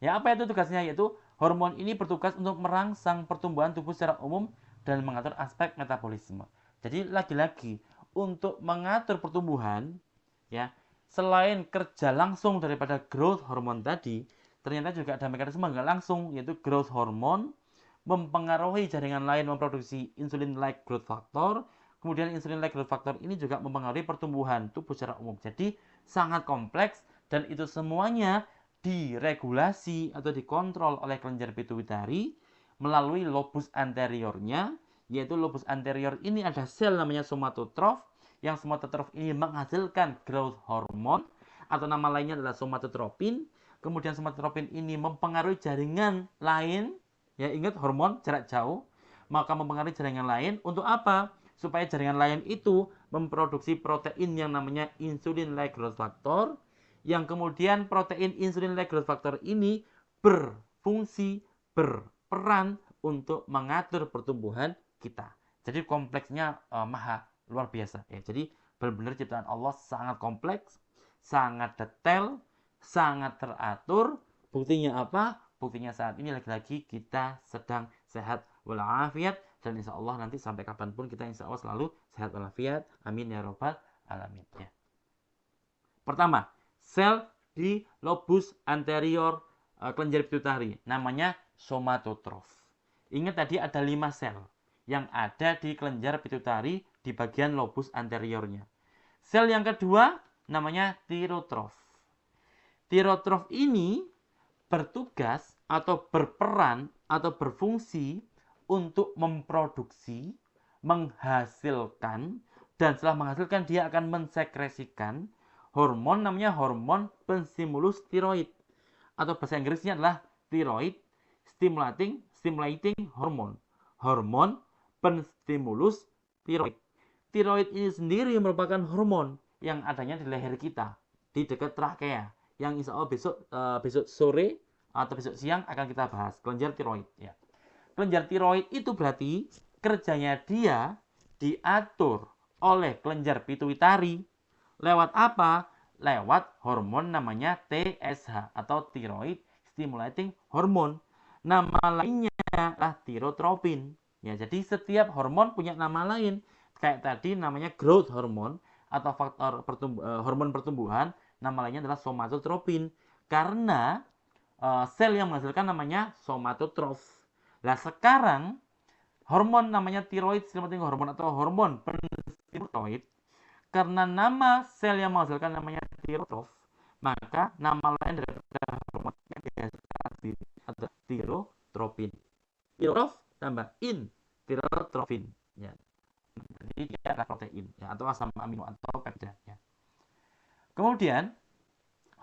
Ya, apa itu tugasnya? Yaitu hormon ini bertugas untuk merangsang pertumbuhan tubuh secara umum dan mengatur aspek metabolisme. Jadi lagi-lagi untuk mengatur pertumbuhan ya, selain kerja langsung daripada growth hormone tadi, ternyata juga ada mekanisme nggak langsung, yaitu growth hormone mempengaruhi jaringan lain memproduksi insulin-like growth factor. Kemudian insulin-like growth factor ini juga mempengaruhi pertumbuhan tubuh secara umum. Jadi sangat kompleks, dan itu semuanya diregulasi atau dikontrol oleh kelenjar pituitari melalui lobus anteriornya, yaitu lobus anterior ini ada sel namanya somatotrof, yang somatotrof ini menghasilkan growth hormone atau nama lainnya adalah somatotropin. Kemudian somatotropin ini mempengaruhi jaringan lain. Ya, ingat hormon jarak jauh, maka mempengaruhi jaringan lain untuk apa? Supaya jaringan lain itu memproduksi protein yang namanya insulin-like growth factor, yang kemudian protein insulin-like growth factor ini berfungsi, berperan untuk mengatur pertumbuhan kita. Jadi kompleksnya maha luar biasa ya. Jadi benar-benar ciptaan Allah sangat kompleks, sangat detail, sangat teratur. Buktinya apa? Buktinya saat ini lagi-lagi kita sedang sehat walafiat, dan insya Allah nanti sampai kapanpun kita insya Allah selalu sehat walafiat. Amin ya robbal alamin ya. Pertama, sel di lobus anterior kelenjar pituitari namanya somatotrof. Ingat tadi ada 5 sel yang ada di kelenjar pituitari di bagian lobus anteriornya. Sel yang kedua namanya tirotrof. Tirotrof ini bertugas atau berperan atau berfungsi untuk memproduksi, menghasilkan, dan setelah menghasilkan dia akan mensekresikan hormon namanya hormon penstimulus tiroid, atau bahasa Inggrisnya adalah thyroid stimulating hormone. Hormon penstimulus tiroid. Tiroid ini sendiri merupakan hormon yang adanya di leher kita, di dekat trakea, yang insya Allah besok sore atau besok siang akan kita bahas, kelenjar tiroid ya. Kelenjar tiroid itu berarti kerjanya dia diatur oleh kelenjar pituitari lewat apa? Lewat hormon namanya TSH atau thyroid stimulating hormone. Nama lainnya adalah tirotropin Ya, jadi setiap hormon punya nama lain. Kayak tadi namanya growth hormone atau faktor hormon pertumbuhan, nama lainnya adalah somatotropin. Karena sel yang menghasilkan namanya somatotrof. Nah, sekarang hormon namanya thyroid stimulating hormone atau hormon tiroid, karena nama sel yang menghasilkan namanya thyrotrof, maka nama lain dari hormon yang dihasilkan adalah thyrotropin. Thyrotrof tambah thyrotropin. Ya. Jadi dia adalah protein ya, atau asam amino atau peptida. Ya. Kemudian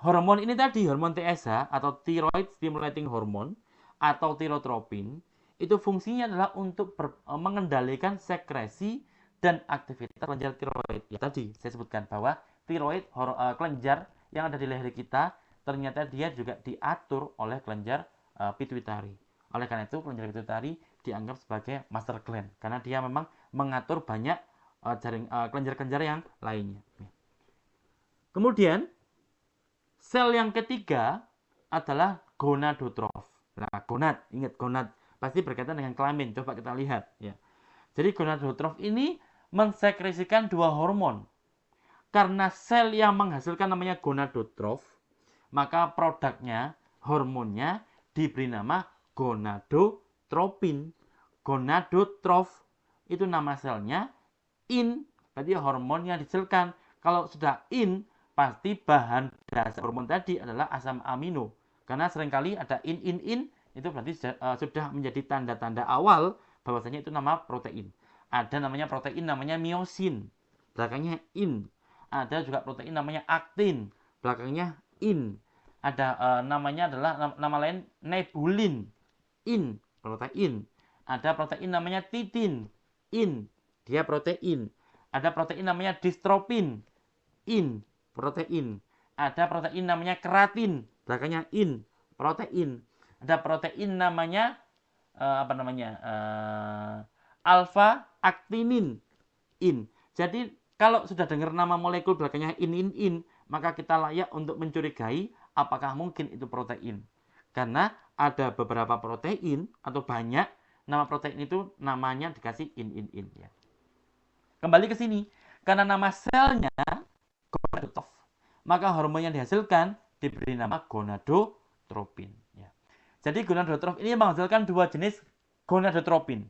hormon ini tadi, hormon TSH atau thyroid stimulating hormone atau thyrotropin, itu fungsinya adalah untuk mengendalikan sekresi dan aktivitas kelenjar tiroid. Ya, tadi saya sebutkan bahwa tiroid kelenjar yang ada di leher kita ternyata dia juga diatur oleh kelenjar pituitari. Oleh karena itu kelenjar pituitari dianggap sebagai master gland karena dia memang mengatur banyak kelenjar-kelenjar yang lainnya. Kemudian sel yang ketiga adalah gonadotrof. Nah, gonad, ingat gonad pasti berkaitan dengan kelamin. Coba kita lihat ya. Jadi gonadotrof ini mensekresikan dua hormon. Karena sel yang menghasilkan namanya gonadotrof, maka produknya, hormonnya diberi nama gonadotropin. Gonadotrof itu nama selnya, in berarti hormon yang dihasilkan. Kalau sudah in, pasti bahan dasar hormon tadi adalah asam amino. Karena seringkali ada in, itu berarti sudah menjadi tanda-tanda awal bahwasanya itu nama protein. Ada namanya protein namanya miosin, belakangnya in. Ada juga protein namanya aktin, belakangnya in. Ada namanya adalah nama lain nebulin, in, protein. Ada protein namanya titin, in, dia protein. Ada protein namanya dystrophin, in, protein. Ada protein namanya keratin, belakangnya in, protein. Ada protein namanya alpha aktinin, in. Jadi kalau sudah dengar nama molekul belakangnya in, maka kita layak untuk mencurigai apakah mungkin itu protein. Karena ada beberapa protein atau banyak nama protein itu namanya dikasih in ya. Kembali ke sini, karena nama selnya gonadotrof, maka hormon yang dihasilkan diberi nama gonadotropin ya. Jadi gonadotrof ini menghasilkan dua jenis gonadotropin.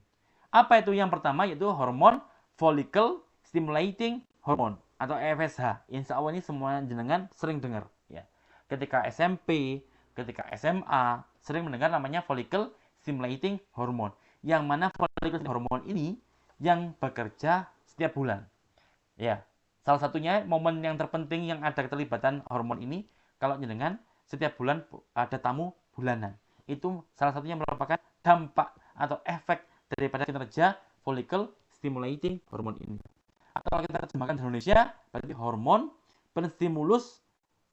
Apa itu? Yang pertama yaitu hormon follicle stimulating hormone atau FSH. Insya Allah ini semua jenengan sering dengar ya. Ketika SMP, ketika SMA sering mendengar namanya follicle stimulating hormone. Yang mana follicle hormone ini yang bekerja setiap bulan. Ya, salah satunya momen yang terpenting yang ada keterlibatan hormon ini kalau jenengan setiap bulan ada tamu bulanan. Itu salah satunya merupakan dampak atau efek daripada kinerja follicle stimulating hormone ini. Atau kalau kita terjemahkan di Indonesia, berarti hormon penstimulus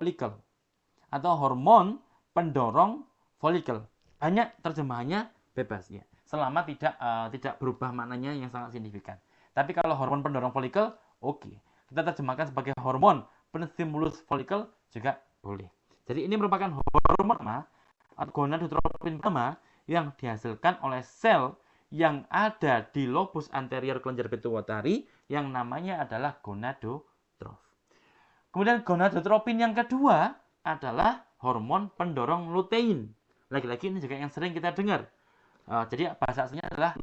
follicle atau hormon pendorong follicle. Banyak terjemahannya bebas ya, selama tidak berubah maknanya yang sangat signifikan. Tapi kalau hormon pendorong follicle, oke. Kita terjemahkan sebagai hormon penstimulus follicle juga boleh. Jadi ini merupakan hormon atau gonadotropin pertama yang dihasilkan oleh sel yang ada di lobus anterior kelenjar pituitari yang namanya adalah gonadotrof. Kemudian gonadotropin yang kedua adalah hormon pendorong lutein. Lagi-lagi ini juga yang sering kita dengar. Jadi bahasa aslinya adalah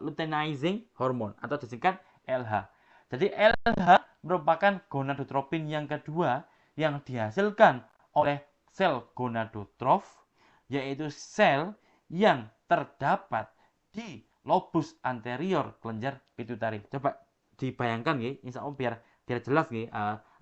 luteinizing hormone atau disingkat LH. Jadi LH merupakan gonadotropin yang kedua yang dihasilkan oleh sel gonadotrof, yaitu sel yang terdapat di lobus anterior kelenjar pituitari. Coba dibayangkan ya, insya Allah biar jelas ya,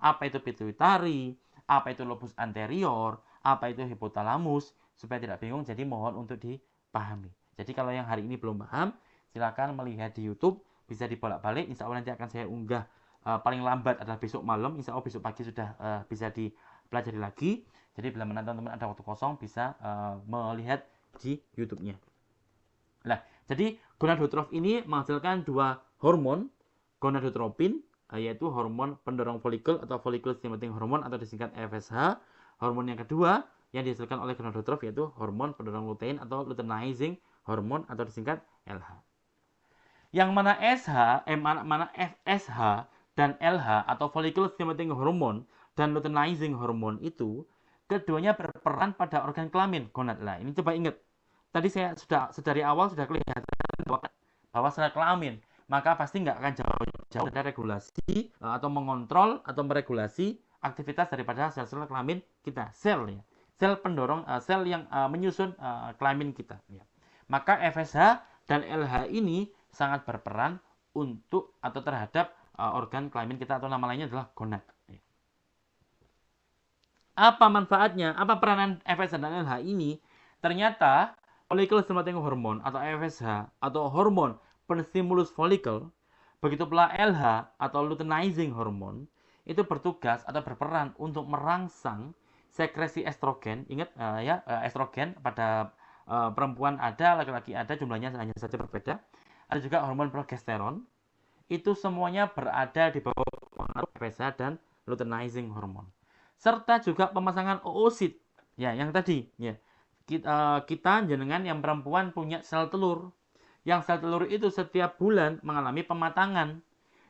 apa itu pituitari, apa itu lobus anterior, apa itu hipotalamus, supaya tidak bingung. Jadi mohon untuk dipahami. Jadi kalau yang hari ini belum paham, silakan melihat di YouTube, bisa dibolak-balik. Insya Allah nanti akan saya unggah paling lambat adalah besok malam. Insya Allah besok pagi sudah bisa dipelajari lagi. Jadi bila mana teman-teman ada waktu kosong bisa melihat di YouTube-nya. Nah, jadi gonadotrof ini menghasilkan dua hormon gonadotropin, yaitu hormon pendorong folikel atau follicle stimulating hormone atau disingkat FSH. Hormon yang kedua yang dihasilkan oleh gonadotrof yaitu hormon pendorong lutein atau luteinizing hormon atau disingkat LH. Yang mana mana FSH dan LH atau follicle stimulating hormone dan luteinizing hormone itu keduanya berperan pada organ kelamin gonad. Lah, ini coba ingat. Tadi saya dari awal sudah kelihatan bahwa sel kelamin, maka pasti nggak akan jauh-jauh dari regulasi atau mengontrol atau meregulasi aktivitas daripada sel-sel kelamin kita, sel ya. Sel pendorong, sel yang menyusun kelamin kita ya. Maka FSH dan LH ini sangat berperan untuk atau terhadap organ kelamin kita atau nama lainnya adalah gonad. Apa manfaatnya? Apa peranan FSH dan LH ini? Ternyata follicle stimulating hormone atau FSH atau hormon penstimulus follicle, begitu pula LH atau luteinizing hormone itu bertugas atau berperan untuk merangsang sekresi estrogen. Ingat estrogen pada perempuan ada, laki-laki ada, jumlahnya hanya saja berbeda. Ada juga hormon progesteron. Itu semuanya berada di bawah pengaruh FSH dan luteinizing hormone. Serta juga pemasangan oosit. Ya, yang tadi ya. Kita jenengan yang perempuan punya sel telur. Yang sel telur itu setiap bulan mengalami pematangan.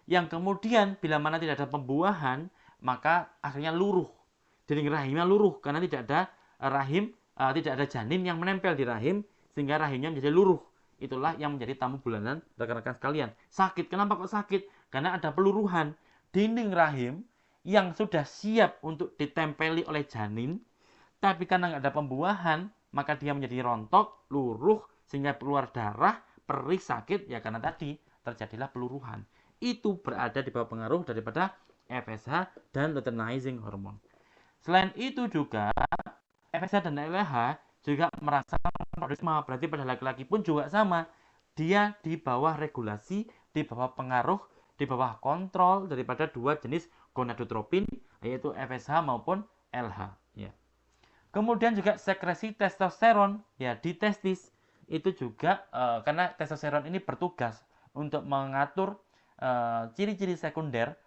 Yang kemudian bila mana tidak ada pembuahan, maka akhirnya luruh. Dinding rahimnya luruh karena tidak ada tidak ada janin yang menempel di rahim sehingga rahimnya menjadi luruh. Itulah yang menjadi tamu bulanan rekan-rekan sekalian. Sakit. Kenapa kok sakit? Karena ada peluruhan dinding rahim yang sudah siap untuk ditempeli oleh janin, tapi karena nggak ada pembuahan, maka dia menjadi rontok, luruh, sehingga keluar darah, perih, sakit, ya karena tadi terjadilah peluruhan. Itu berada di bawah pengaruh daripada FSH dan luteinizing hormone. Selain itu juga, FSH dan LH juga merangsang metabolisme, berarti pada laki-laki pun juga sama. Dia di bawah regulasi, di bawah pengaruh, di bawah kontrol daripada dua jenis gonadotropin, yaitu FSH maupun LH. Ya. Kemudian juga sekresi testosteron ya di testis itu juga karena testosteron ini bertugas untuk mengatur ciri-ciri sekunder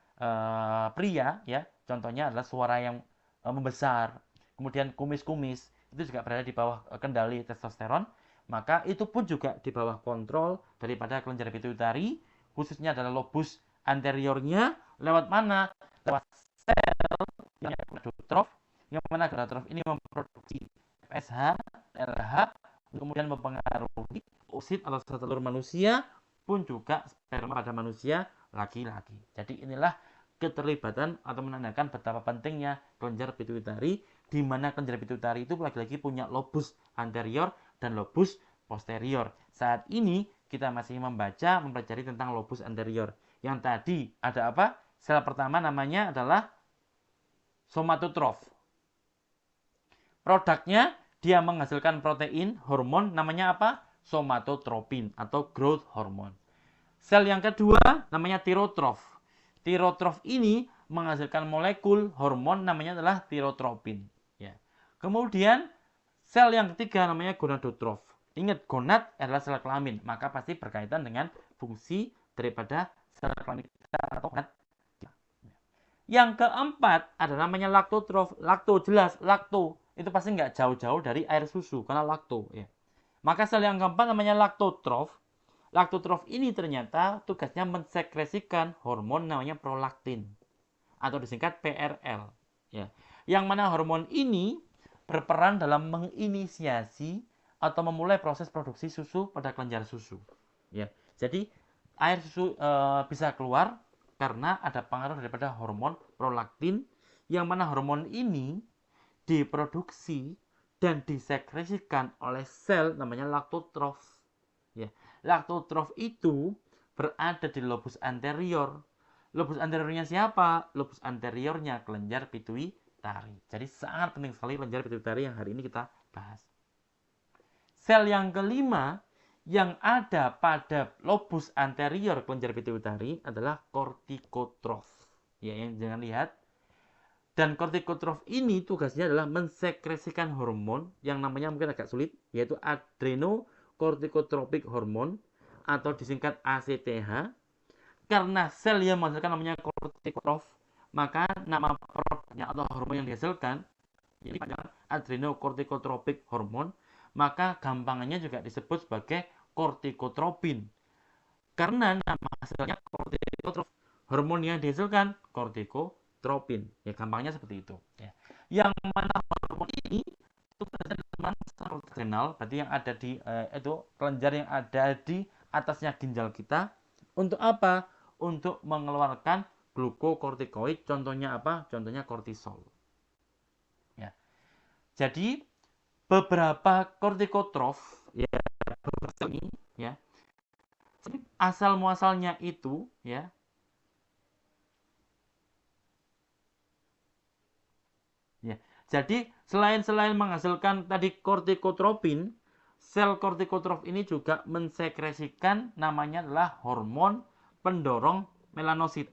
pria ya. Contohnya adalah suara yang membesar, kemudian kumis-kumis itu juga berada di bawah kendali testosteron. Maka itu pun juga di bawah kontrol daripada kelenjar pituitari, khususnya adalah lobus anteriornya. Lewat mana? Lewat sel yang gonadotrof, yang mana gonadotrof ini memproduksi FSH, LH, kemudian mempengaruhi oosit atau sel telur manusia, pun juga sperma pada manusia laki-laki. Jadi inilah keterlibatan atau menandakan betapa pentingnya kelenjar pituitari, di mana kelenjar pituitari itu lagi-lagi punya lobus anterior dan lobus posterior. Saat ini kita masih mempelajari tentang lobus anterior. Yang tadi ada apa? Sel pertama namanya adalah somatotrof. Produknya dia menghasilkan protein, hormon namanya apa? Somatotropin atau growth hormone. Sel yang kedua namanya tirotrof. Tirotrof ini menghasilkan molekul hormon namanya adalah tirotropin. Ya. Kemudian sel yang ketiga namanya gonadotrof. Ingat, gonad adalah sel kelamin, maka pasti berkaitan dengan fungsi daripada sel kelamin kita atau gonad. Yang keempat adalah namanya laktotrof. Lakto jelas, lakto itu pasti nggak jauh-jauh dari air susu karena lakto. Ya. Maka sel yang keempat namanya laktotrof. Laktotrof ini ternyata tugasnya mensekresikan hormon namanya prolaktin atau disingkat PRL. Ya. Yang mana hormon ini berperan dalam menginisiasi atau memulai proses produksi susu pada kelenjar susu. Ya. Jadi air susu bisa keluar karena ada pengaruh daripada hormon prolaktin, yang mana hormon ini diproduksi dan disekresikan oleh sel namanya laktotrof. Ya. Laktotrof itu berada di lobus anterior. Lobus anteriornya siapa? Lobus anteriornya kelenjar pituitari. Jadi sangat penting sekali kelenjar pituitari yang hari ini kita bahas. Sel yang kelima yang ada pada lobus anterior kelenjar pituitari adalah kortikotrof. Ya, yang jangan lihat. Dan kortikotrof ini tugasnya adalah mensekresikan hormon yang namanya mungkin agak sulit, yaitu adrenokortikotropic hormone atau disingkat ACTH. Karena sel yang menghasilkan namanya kortikotrof, maka nama produknya atau hormon yang dihasilkan ini panjang adrenokortikotropic hormone, maka gampangannya juga disebut sebagai kortikotropin. Karena nama selnya kortikotrop, hormon yang dihasilkan kortikotropin. Ya, gampangnya seperti itu. Ya. Yang mana hormon ini itu renal, berarti yang ada di itu kelenjar yang ada di atasnya ginjal kita. Untuk apa? Untuk mengeluarkan glukokortikoid. Contohnya apa? Contohnya kortisol. Ya. Jadi beberapa kortikotrof ya, ini ya, asal muasalnya itu ya, jadi selain menghasilkan tadi kortikotropin, sel kortikotrof ini juga mensekresikan namanya adalah hormon pendorong melanosit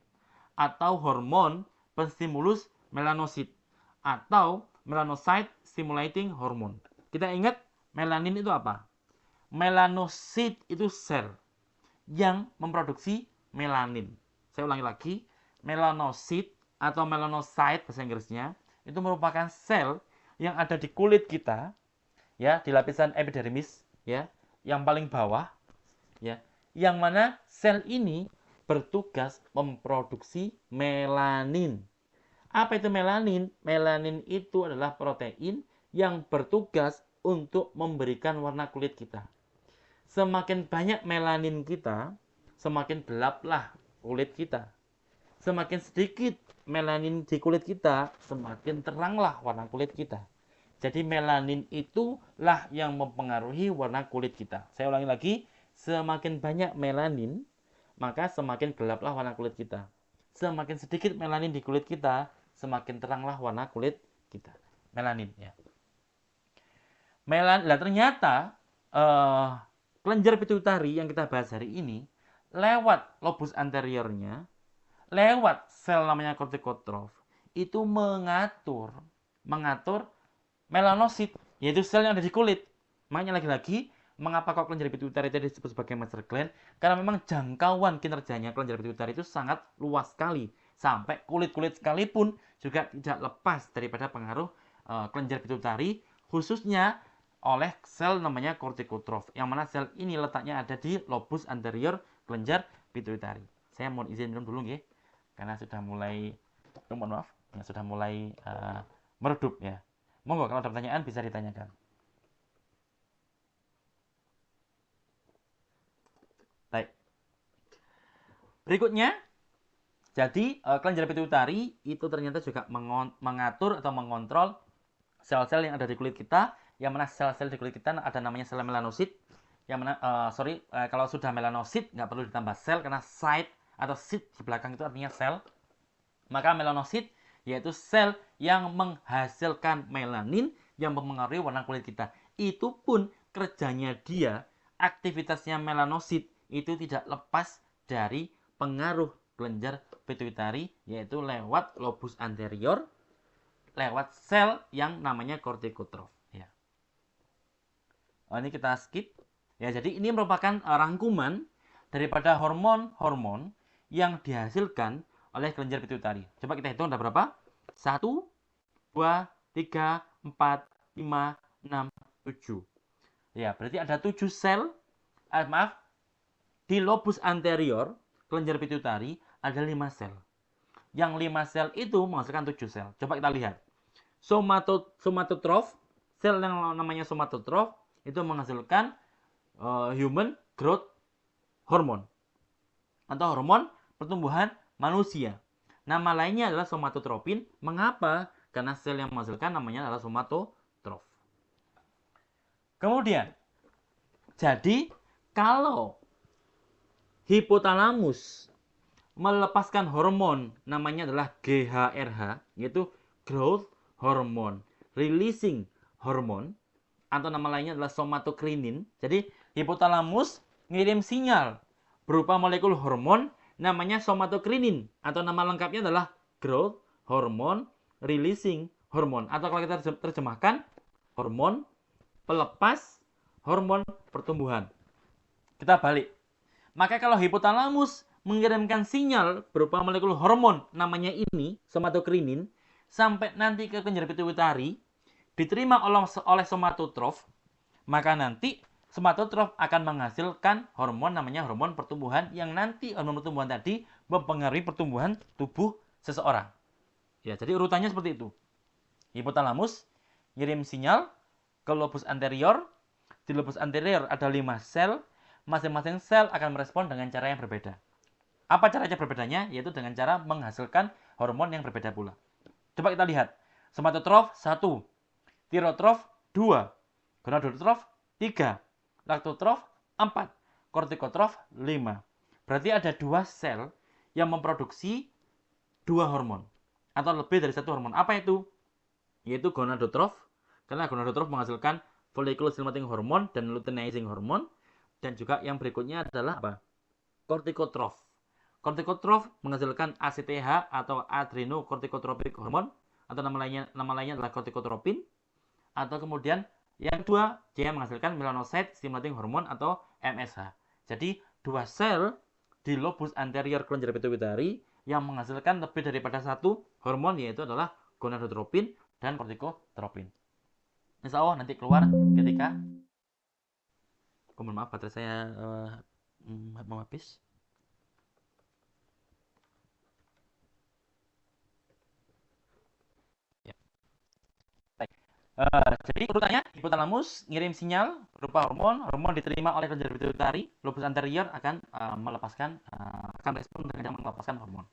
atau hormon penstimulus melanosit atau melanocyte stimulating hormone. Kita ingat melanin itu apa? Melanosit itu sel yang memproduksi melanin. Saya ulangi lagi, melanosit atau melanocyte bahasa Inggrisnya itu merupakan sel yang ada di kulit kita, ya, di lapisan epidermis, ya, yang paling bawah, ya, yang mana sel ini bertugas memproduksi melanin. Apa itu melanin? Melanin itu adalah protein yang bertugas untuk memberikan warna kulit kita. Semakin banyak melanin kita, semakin gelaplah kulit kita. Semakin sedikit melanin di kulit kita, semakin teranglah warna kulit kita. Jadi melanin itulah yang mempengaruhi warna kulit kita. Saya ulangi lagi, semakin banyak melanin, maka semakin gelaplah warna kulit kita. Semakin sedikit melanin di kulit kita, semakin teranglah warna kulit kita. Melanin, ya. Ternyata kelenjar pituitari yang kita bahas hari ini lewat lobus anteriornya, lewat sel namanya kortikotrof, itu mengatur melanosit, yaitu sel yang ada di kulit. Makanya lagi-lagi, mengapa kok kelenjar pituitari itu disebut sebagai master gland? Karena memang jangkauan kinerjanya kelenjar pituitari itu sangat luas sekali. Sampai kulit-kulit sekalipun juga tidak lepas daripada pengaruh kelenjar pituitari, khususnya oleh sel namanya kortikotrof, yang mana sel ini letaknya ada di lobus anterior kelenjar pituitari. Saya mohon izin minum dulu nggih, karena sudah mulai, mohon maaf, ya, sudah mulai meredup ya. Monggo kalau ada pertanyaan bisa ditanyakan. Baik. Berikutnya, jadi kelenjar pituitari itu ternyata juga mengatur atau mengontrol sel-sel yang ada di kulit kita, yang mana sel-sel di kulit kita ada namanya sel melanosit, yang mana kalau sudah melanosit nggak perlu ditambah sel karena site atau sit di belakang itu artinya sel. Maka melanosit yaitu sel yang menghasilkan melanin yang mempengaruhi warna kulit kita. Itu pun kerjanya dia, aktivitasnya melanosit itu tidak lepas dari pengaruh kelenjar pituitari, yaitu lewat lobus anterior, lewat sel yang namanya kortikotrof. Ya. Ini kita skip. Ya, jadi ini merupakan rangkuman daripada hormon-hormon yang dihasilkan oleh kelenjar pituitari. Coba kita hitung ada berapa? 1, 2, 3, 4, 5, 6, 7. Ya, berarti ada 7 sel. Di lobus anterior kelenjar pituitari ada 5 sel. Yang 5 sel itu menghasilkan 7 sel. Coba kita lihat. Somatotrof, sel yang namanya somatotrof itu menghasilkan human growth hormone atau hormon pertumbuhan manusia. Nama lainnya adalah somatotropin. Mengapa? Karena sel yang menghasilkan namanya adalah somatotrof. Kemudian, jadi kalau hipotalamus melepaskan hormon namanya adalah GHRH, yaitu growth hormone releasing hormone, atau nama lainnya adalah somatokrinin. Jadi hipotalamus ngirim sinyal berupa molekul hormon namanya somatokrinin, atau nama lengkapnya adalah growth hormone releasing hormone, atau kalau kita terjemahkan hormon pelepas hormon pertumbuhan. Kita balik. Maka kalau hipotalamus mengirimkan sinyal berupa molekul hormon namanya ini somatokrinin sampai nanti ke kelenjar pituitari, diterima oleh somatotrof, maka nanti somatotrof akan menghasilkan hormon namanya hormon pertumbuhan yang nanti hormon pertumbuhan tadi mempengaruhi pertumbuhan tubuh seseorang. Ya, jadi urutannya seperti itu. Hipotalamus ngirim sinyal ke lobus anterior. Di lobus anterior ada 5 sel. Masing-masing sel akan merespon dengan cara yang berbeda. Apa caranya berbedanya? Yaitu dengan cara menghasilkan hormon yang berbeda pula. Coba kita lihat. Somatotrof 1, tirotrof 2, gonadotrof 3, laktotrof 4, kortikotrof 5. Berarti ada 2 sel yang memproduksi 2 hormon. Atau lebih dari 1 hormon. Apa itu? Yaitu gonadotrof, karena gonadotrof menghasilkan follicle stimulating hormone dan luteinizing hormone. Dan juga yang berikutnya adalah apa? Kortikotrof. Kortikotrof menghasilkan ACTH atau adrenocorticotropic hormone, atau nama lainnya adalah kortikotropin. Atau kemudian yang kedua, dia menghasilkan melanocyte stimulating hormone atau MSH. Jadi 2 sel di lobus anterior kelenjar pituitari yang menghasilkan lebih daripada 1 hormon, yaitu adalah gonadotropin dan kortikotropin. Insya Allah nanti keluar ketika, mohon maaf baterai saya mau habis. Ya. Jadi urutannya, hipotalamus ngirim sinyal berupa hormon diterima oleh kelenjar pituitari, lobus anterior akan akan respon dengan melepaskan hormon.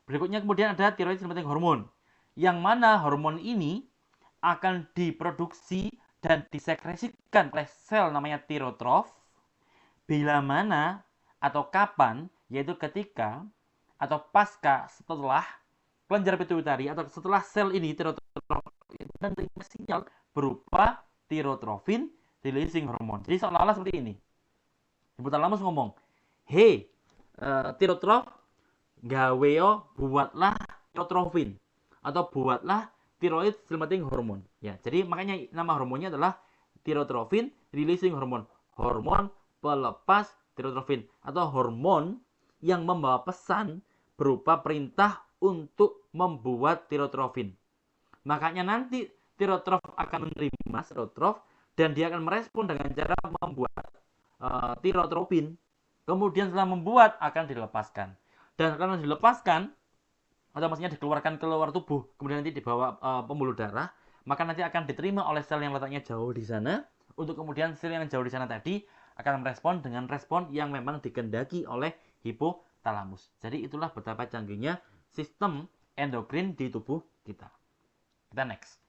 Berikutnya kemudian ada thyroid stimulating hormone, yang mana hormon ini akan diproduksi dan disekresikan oleh sel namanya tirotrof bila mana atau kapan, yaitu ketika atau pasca setelah kelenjar pituitari atau setelah sel ini tirotrof menerima sinyal berupa tirotrofin releasing hormone. Jadi seolah-olah seperti ini. Hipotalamus ngomong, "Hei, tirotrof, gaweo buatlah tirotrofin atau buatlah thyroid stimulating hormone." Ya, jadi makanya nama hormonnya adalah tirotrofin releasing hormone. Hormon pelepas tirotrofin atau hormon yang membawa pesan berupa perintah untuk membuat tirotrofin. Makanya nanti tirotrof akan menerima tirotrof dan dia akan merespon dengan cara membuat tirotropin. Kemudian setelah membuat akan dilepaskan. Dan karena dilepaskan atau maksudnya dikeluarkan keluar tubuh, kemudian nanti dibawa pembuluh darah, maka nanti akan diterima oleh sel yang letaknya jauh di sana. Untuk kemudian sel yang jauh di sana tadi akan merespon dengan respon yang memang dikehendaki oleh hipotalamus. Jadi itulah betapa canggihnya sistem endokrin di tubuh kita. Kita next.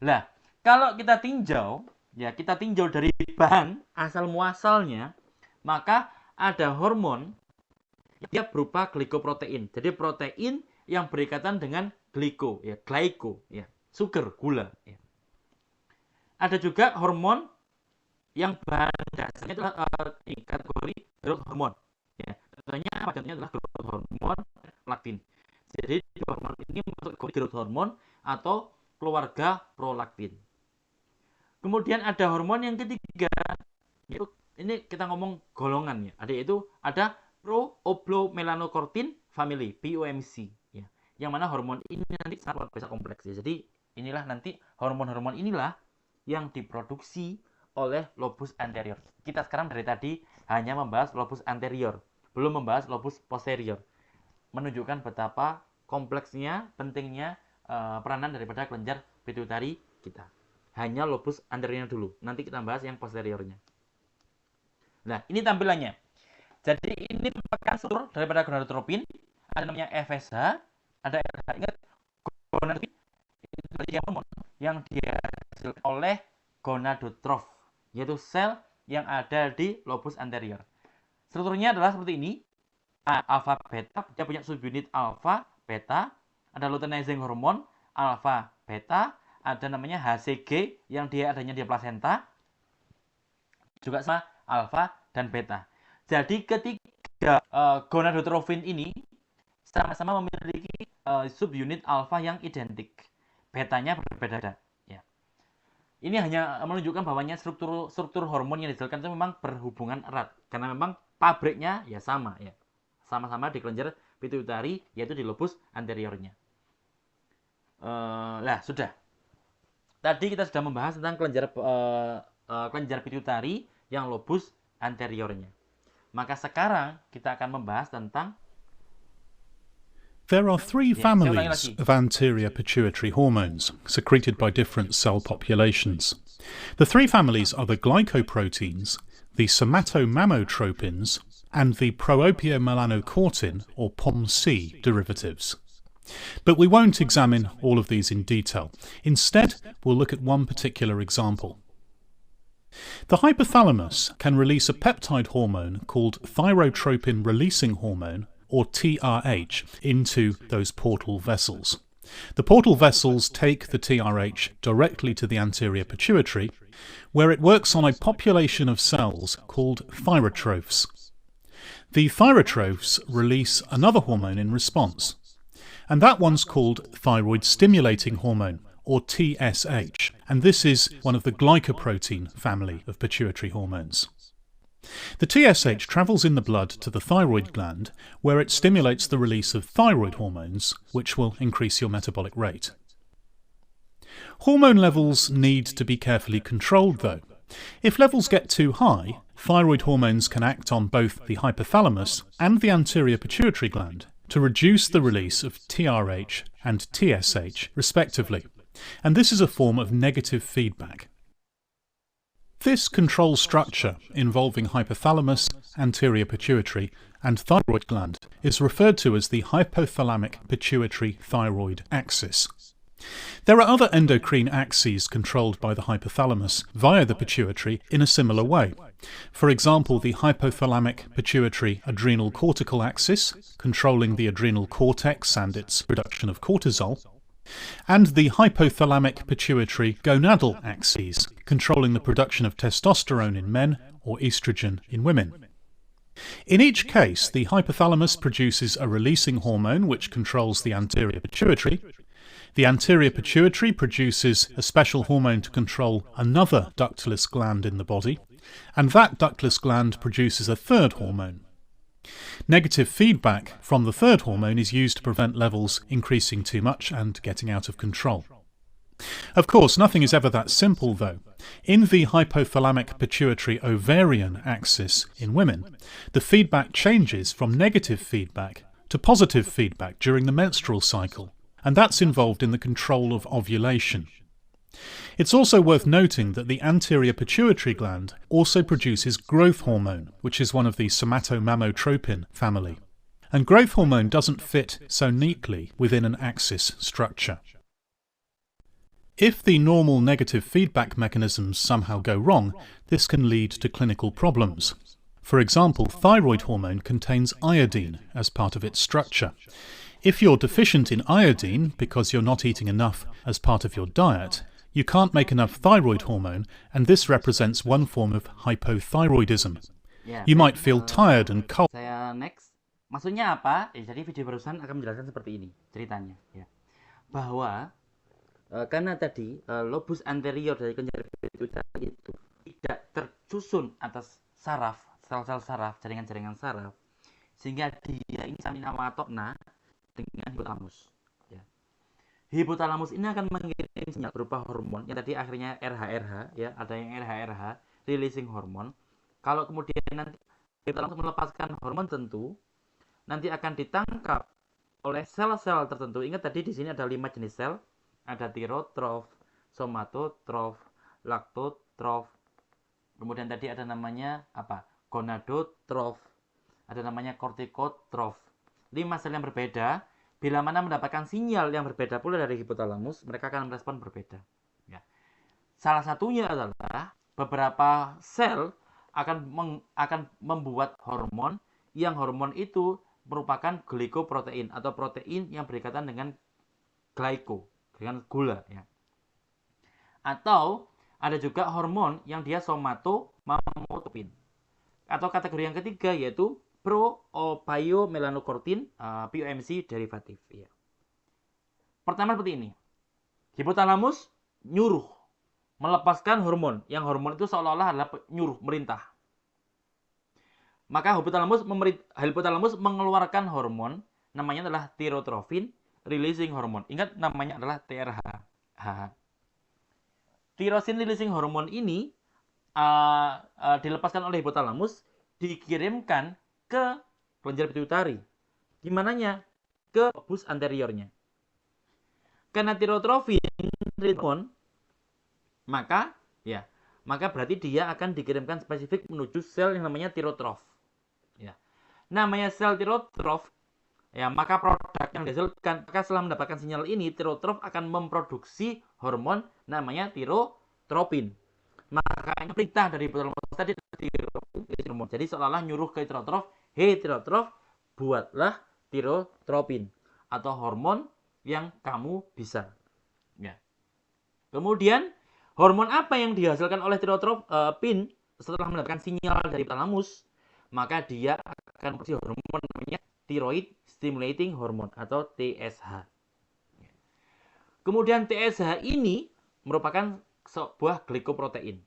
Nah, kalau kita tinjau, ya kita tinjau dari bahan asal muasalnya, maka ada hormon dia berupa glikoprotein. Jadi protein yang berikatan dengan gliko, ya, glyco, ya, sugar, gula. Ya. Ada juga hormon yang bahan dasarnya adalah kategori growth hormone. Ya, contohnya apa? Contohnya adalah growth hormone, laktin. Jadi hormon ini masuk kategori growth hormone atau keluarga prolaktin. Kemudian ada hormon yang ketiga, yaitu ini kita ngomong golongannya. Yaitu ada pro-oblomelaanocortin family, POMC. Ya. Yang mana hormon ini nanti sangat luar biasa kompleks. Ya. Jadi inilah nanti hormon-hormon inilah yang diproduksi oleh lobus anterior. Kita sekarang dari tadi hanya membahas lobus anterior, belum membahas lobus posterior. Menunjukkan betapa kompleksnya, pentingnya peranan daripada kelenjar pituitari kita. Hanya lobus anteriornya dulu. Nanti kita bahas yang posteriornya. Nah, ini tampilannya. Jadi ini merupakan struktur daripada gonadotropin. Ada namanya FSH, ada RH. Ingat, gonadotropin itu hormon yang dihasilkan oleh gonadotrof, yaitu sel yang ada di lobus anterior. Strukturnya adalah seperti ini. Alpha beta, dia punya subunit alpha beta, ada luteinizing hormone alpha beta, ada namanya HCG yang dia adanya di plasenta, juga sama alpha dan beta. Jadi ketiga gonadotrofin ini sama-sama memiliki subunit alpha yang identik, betanya berbeda-beda. Ini hanya menunjukkan bahwanya struktur hormon yang dihasilkan itu memang berhubungan erat, karena memang pabriknya ya sama, ya sama-sama di kelenjar pituitari, yaitu di lobus anteriornya. Sudah. tadi kita sudah membahas tentang kelenjar pituitari yang lobus anteriornya. Maka sekarang kita akan membahas tentang There are three saya ulangi families lagi. of anterior pituitary hormones secreted by different cell populations. The three families are the glycoproteins, the somatomammotropins, and the proopiomelanocortin or POMC derivatives. But we won't examine all of these in detail. Instead, we'll look at one particular example. The hypothalamus can release a peptide hormone called thyrotropin releasing hormone, or TRH, into those portal vessels. The portal vessels take the TRH directly to the anterior pituitary, where it works on a population of cells called thyrotrophs. The thyrotrophs release another hormone in response, and that one's called thyroid stimulating hormone, or TSH, and this is one of the glycoprotein family of pituitary hormones. The TSH travels in the blood to the thyroid gland, where it stimulates the release of thyroid hormones, which will increase your metabolic rate. Hormone levels need to be carefully controlled, though. If levels get too high, thyroid hormones can act on both the hypothalamus and the anterior pituitary gland to reduce the release of TRH and TSH, respectively, and this is a form of negative feedback. This control structure involving hypothalamus, anterior pituitary, and thyroid gland is referred to as the hypothalamic pituitary thyroid axis. There are other endocrine axes controlled by the hypothalamus via the pituitary in a similar way. For example, the hypothalamic pituitary adrenal cortical axis, controlling the adrenal cortex and its production of cortisol, and the hypothalamic pituitary gonadal axes, controlling the production of testosterone in men or estrogen in women. In each case, the hypothalamus produces a releasing hormone which controls the anterior pituitary. The anterior pituitary produces a special hormone to control another ductless gland in the body, and that ductless gland produces a third hormone. Negative feedback from the third hormone is used to prevent levels increasing too much and getting out of control. Of course, nothing is ever that simple, though. In the hypothalamic pituitary ovarian axis in women, the feedback changes from negative feedback to positive feedback during the menstrual cycle, and that's involved in the control of ovulation. It's also worth noting that the anterior pituitary gland also produces growth hormone, which is one of the somatomammotropin family. And growth hormone doesn't fit so neatly within an axis structure. If the normal negative feedback mechanisms somehow go wrong, this can lead to clinical problems. For example, thyroid hormone contains iodine as part of its structure. If you're deficient in iodine because you're not eating enough as part of your diet, you can't make enough thyroid hormone, and this represents one form of hypothyroidism. ya, You might feel tired and cold. Saya next. Maksudnya apa? Jadi video barusan akan menjelaskan seperti ini ceritanya, ya. Bahwa karena tadi lobus anterior dari kelenjar pituitari itu tidak tersusun atas saraf, sel-sel saraf, jaringan-jaringan saraf, sehingga dia ini saling awatokna dengan hipotalamus. Hipotalamus ini akan mengirim sinyal berupa hormon yang tadi akhirnya RH, ya, ada yang RH, releasing hormone. Kalau kemudian nanti hipotalamus melepaskan hormon tentu, nanti akan ditangkap oleh sel-sel tertentu. Ingat tadi di sini ada 5 jenis sel, ada tirotrof, somatotrof, laktotrof. Kemudian tadi ada namanya apa? Gonadotrof, ada namanya kortikotrof. 5 sel yang berbeda. Bila mana mendapatkan sinyal yang berbeda pula dari hipotalamus, mereka akan merespon berbeda. Ya. Salah satunya adalah beberapa sel akan membuat hormon, yang hormon itu merupakan glikoprotein atau protein yang berikatan dengan glyko, dengan gula. Ya. Atau ada juga hormon yang dia somatomammotropin. Atau kategori yang ketiga yaitu proopiomelanocortin, POMC derivatif. Ya. Pertama seperti ini. Hipotalamus nyuruh melepaskan hormon, yang hormon itu seolah-olah adalah nyuruh, merintah. Maka hipotalamus mengeluarkan hormon, namanya adalah tyrotropin releasing hormone. Ingat, namanya adalah TRH. Thyrosin releasing hormone ini dilepaskan oleh hipotalamus, dikirimkan ke kelenjar pituitari. Gimananya? Ke lobus anteriornya. Karena tirotrofin hormone, maka berarti dia akan dikirimkan spesifik menuju sel yang namanya tirotrof. Ya. Namanya sel tirotrof, ya, maka produk yang dihasilkan, maka setelah mendapatkan sinyal ini, tirotrof akan memproduksi hormon namanya tirotropin. Makanya perintah dari hipotalamus tadi hormon. Jadi seolah-olah nyuruh ke tirotrof, hei tirotrof, buatlah tirotropin atau hormon yang kamu bisa. Ya. Kemudian hormon apa yang dihasilkan oleh tirotropin setelah mendapatkan sinyal dari hipotalamus? Maka dia akan memproduksi hormon namanya thyroid stimulating hormone atau TSH. Kemudian TSH ini merupakan sebuah glikoprotein.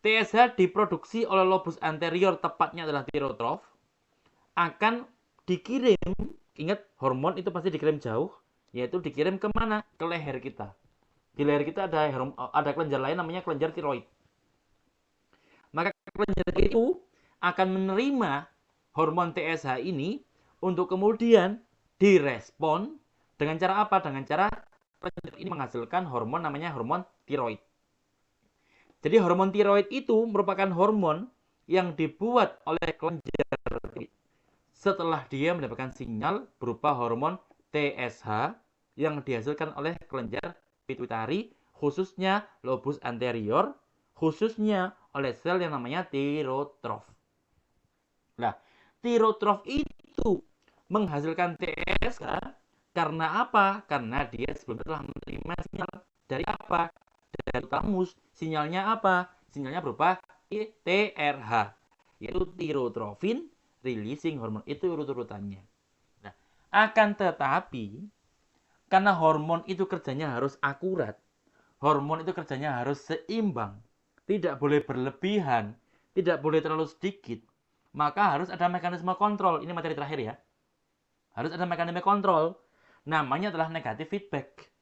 TSH diproduksi oleh lobus anterior, tepatnya adalah tirotrof, akan dikirim, ingat hormon itu pasti dikirim jauh, yaitu dikirim kemana? Ke leher kita. Di leher kita ada kelenjar lain namanya kelenjar tiroid. Maka kelenjar itu akan menerima hormon TSH ini untuk kemudian direspon dengan cara apa? Dengan cara kelenjar ini menghasilkan hormon namanya hormon tiroid. Jadi hormon tiroid itu merupakan hormon yang dibuat oleh kelenjar setelah dia mendapatkan sinyal berupa hormon TSH yang dihasilkan oleh kelenjar pituitari, khususnya lobus anterior, khususnya oleh sel yang namanya tirotrof. Nah, tirotrof itu menghasilkan TSH karena apa? Karena dia sebelumnya telah menerima sinyal dari apa? Dari hipotalamus. Sinyalnya apa? Sinyalnya berupa TRH, yaitu tyrotrophin releasing hormone. Itu urut-urutannya. Nah, akan tetapi karena hormon itu kerjanya harus akurat, hormon itu kerjanya harus seimbang, tidak boleh berlebihan, tidak boleh terlalu sedikit, maka harus ada mekanisme kontrol. Ini materi terakhir ya. Harus ada mekanisme kontrol. Namanya adalah negative feedback.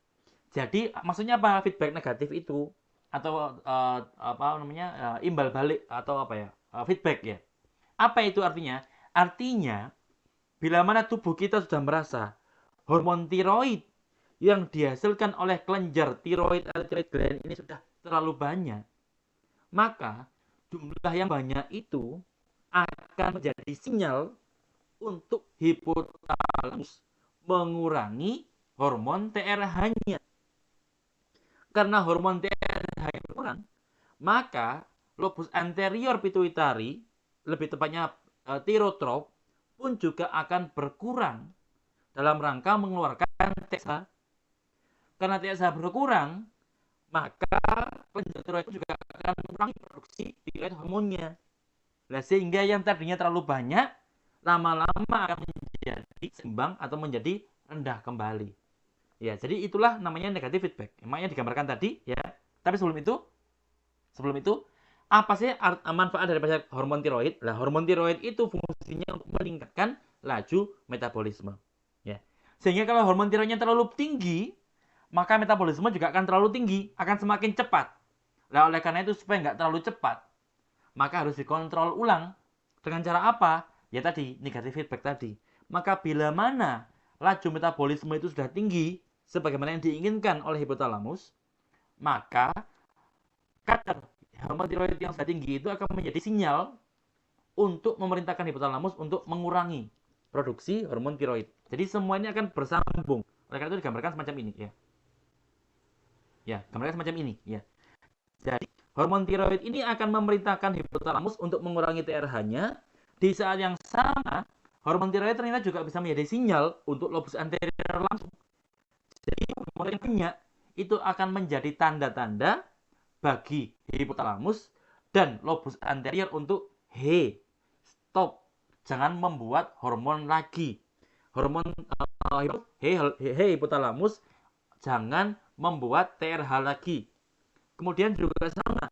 Jadi maksudnya apa feedback negatif itu? Atau imbal balik atau feedback ya. Apa itu artinya? Artinya bila mana tubuh kita sudah merasa hormon tiroid yang dihasilkan oleh kelenjar tiroid atau tiroid gland ini sudah terlalu banyak, maka jumlah yang banyak itu akan menjadi sinyal untuk hipotalamus mengurangi hormon TRH-nya. Karena hormon TRH kurang, maka lobus anterior pituitari, lebih tepatnya tirotrof, pun juga akan berkurang dalam rangka mengeluarkan TSH. Karena TSH berkurang, maka kelenjar tiroid juga akan mengurangi produksi tiroid hormonnya. Nah, sehingga yang tadinya terlalu banyak, lama-lama akan menjadi seimbang atau menjadi rendah kembali. Ya, jadi itulah namanya negative feedback. Makanya digambarkan tadi ya. Tapi sebelum itu apa sih manfaat daripada hormon tiroid? Nah, hormon tiroid itu fungsinya untuk meningkatkan laju metabolisme. Ya. Sehingga kalau hormon tiroidnya terlalu tinggi, maka metabolisme juga akan terlalu tinggi, akan semakin cepat. Nah, oleh karena itu supaya nggak terlalu cepat, maka harus dikontrol ulang. Dengan cara apa? Ya tadi, negative feedback tadi. Maka bila mana laju metabolisme itu sudah tinggi, sebagaimana yang diinginkan oleh hipotalamus, maka kadar hormon tiroid yang sudah tinggi itu akan menjadi sinyal untuk memerintahkan hipotalamus untuk mengurangi produksi hormon tiroid. Jadi semua ini akan bersambung. Oleh karena itu digambarkan semacam ini ya. Ya, gambarkan semacam ini ya. Jadi hormon tiroid ini akan memerintahkan hipotalamus untuk mengurangi TRH-nya. Di saat yang sama, hormon tiroid ternyata juga bisa menjadi sinyal untuk lobus anterior langsung. Jadi hormon yang banyak itu akan menjadi tanda-tanda bagi hipotalamus dan lobus anterior untuk stop, jangan membuat hormon lagi. Hormon hipotalamus, jangan membuat TRH lagi. Kemudian juga sama,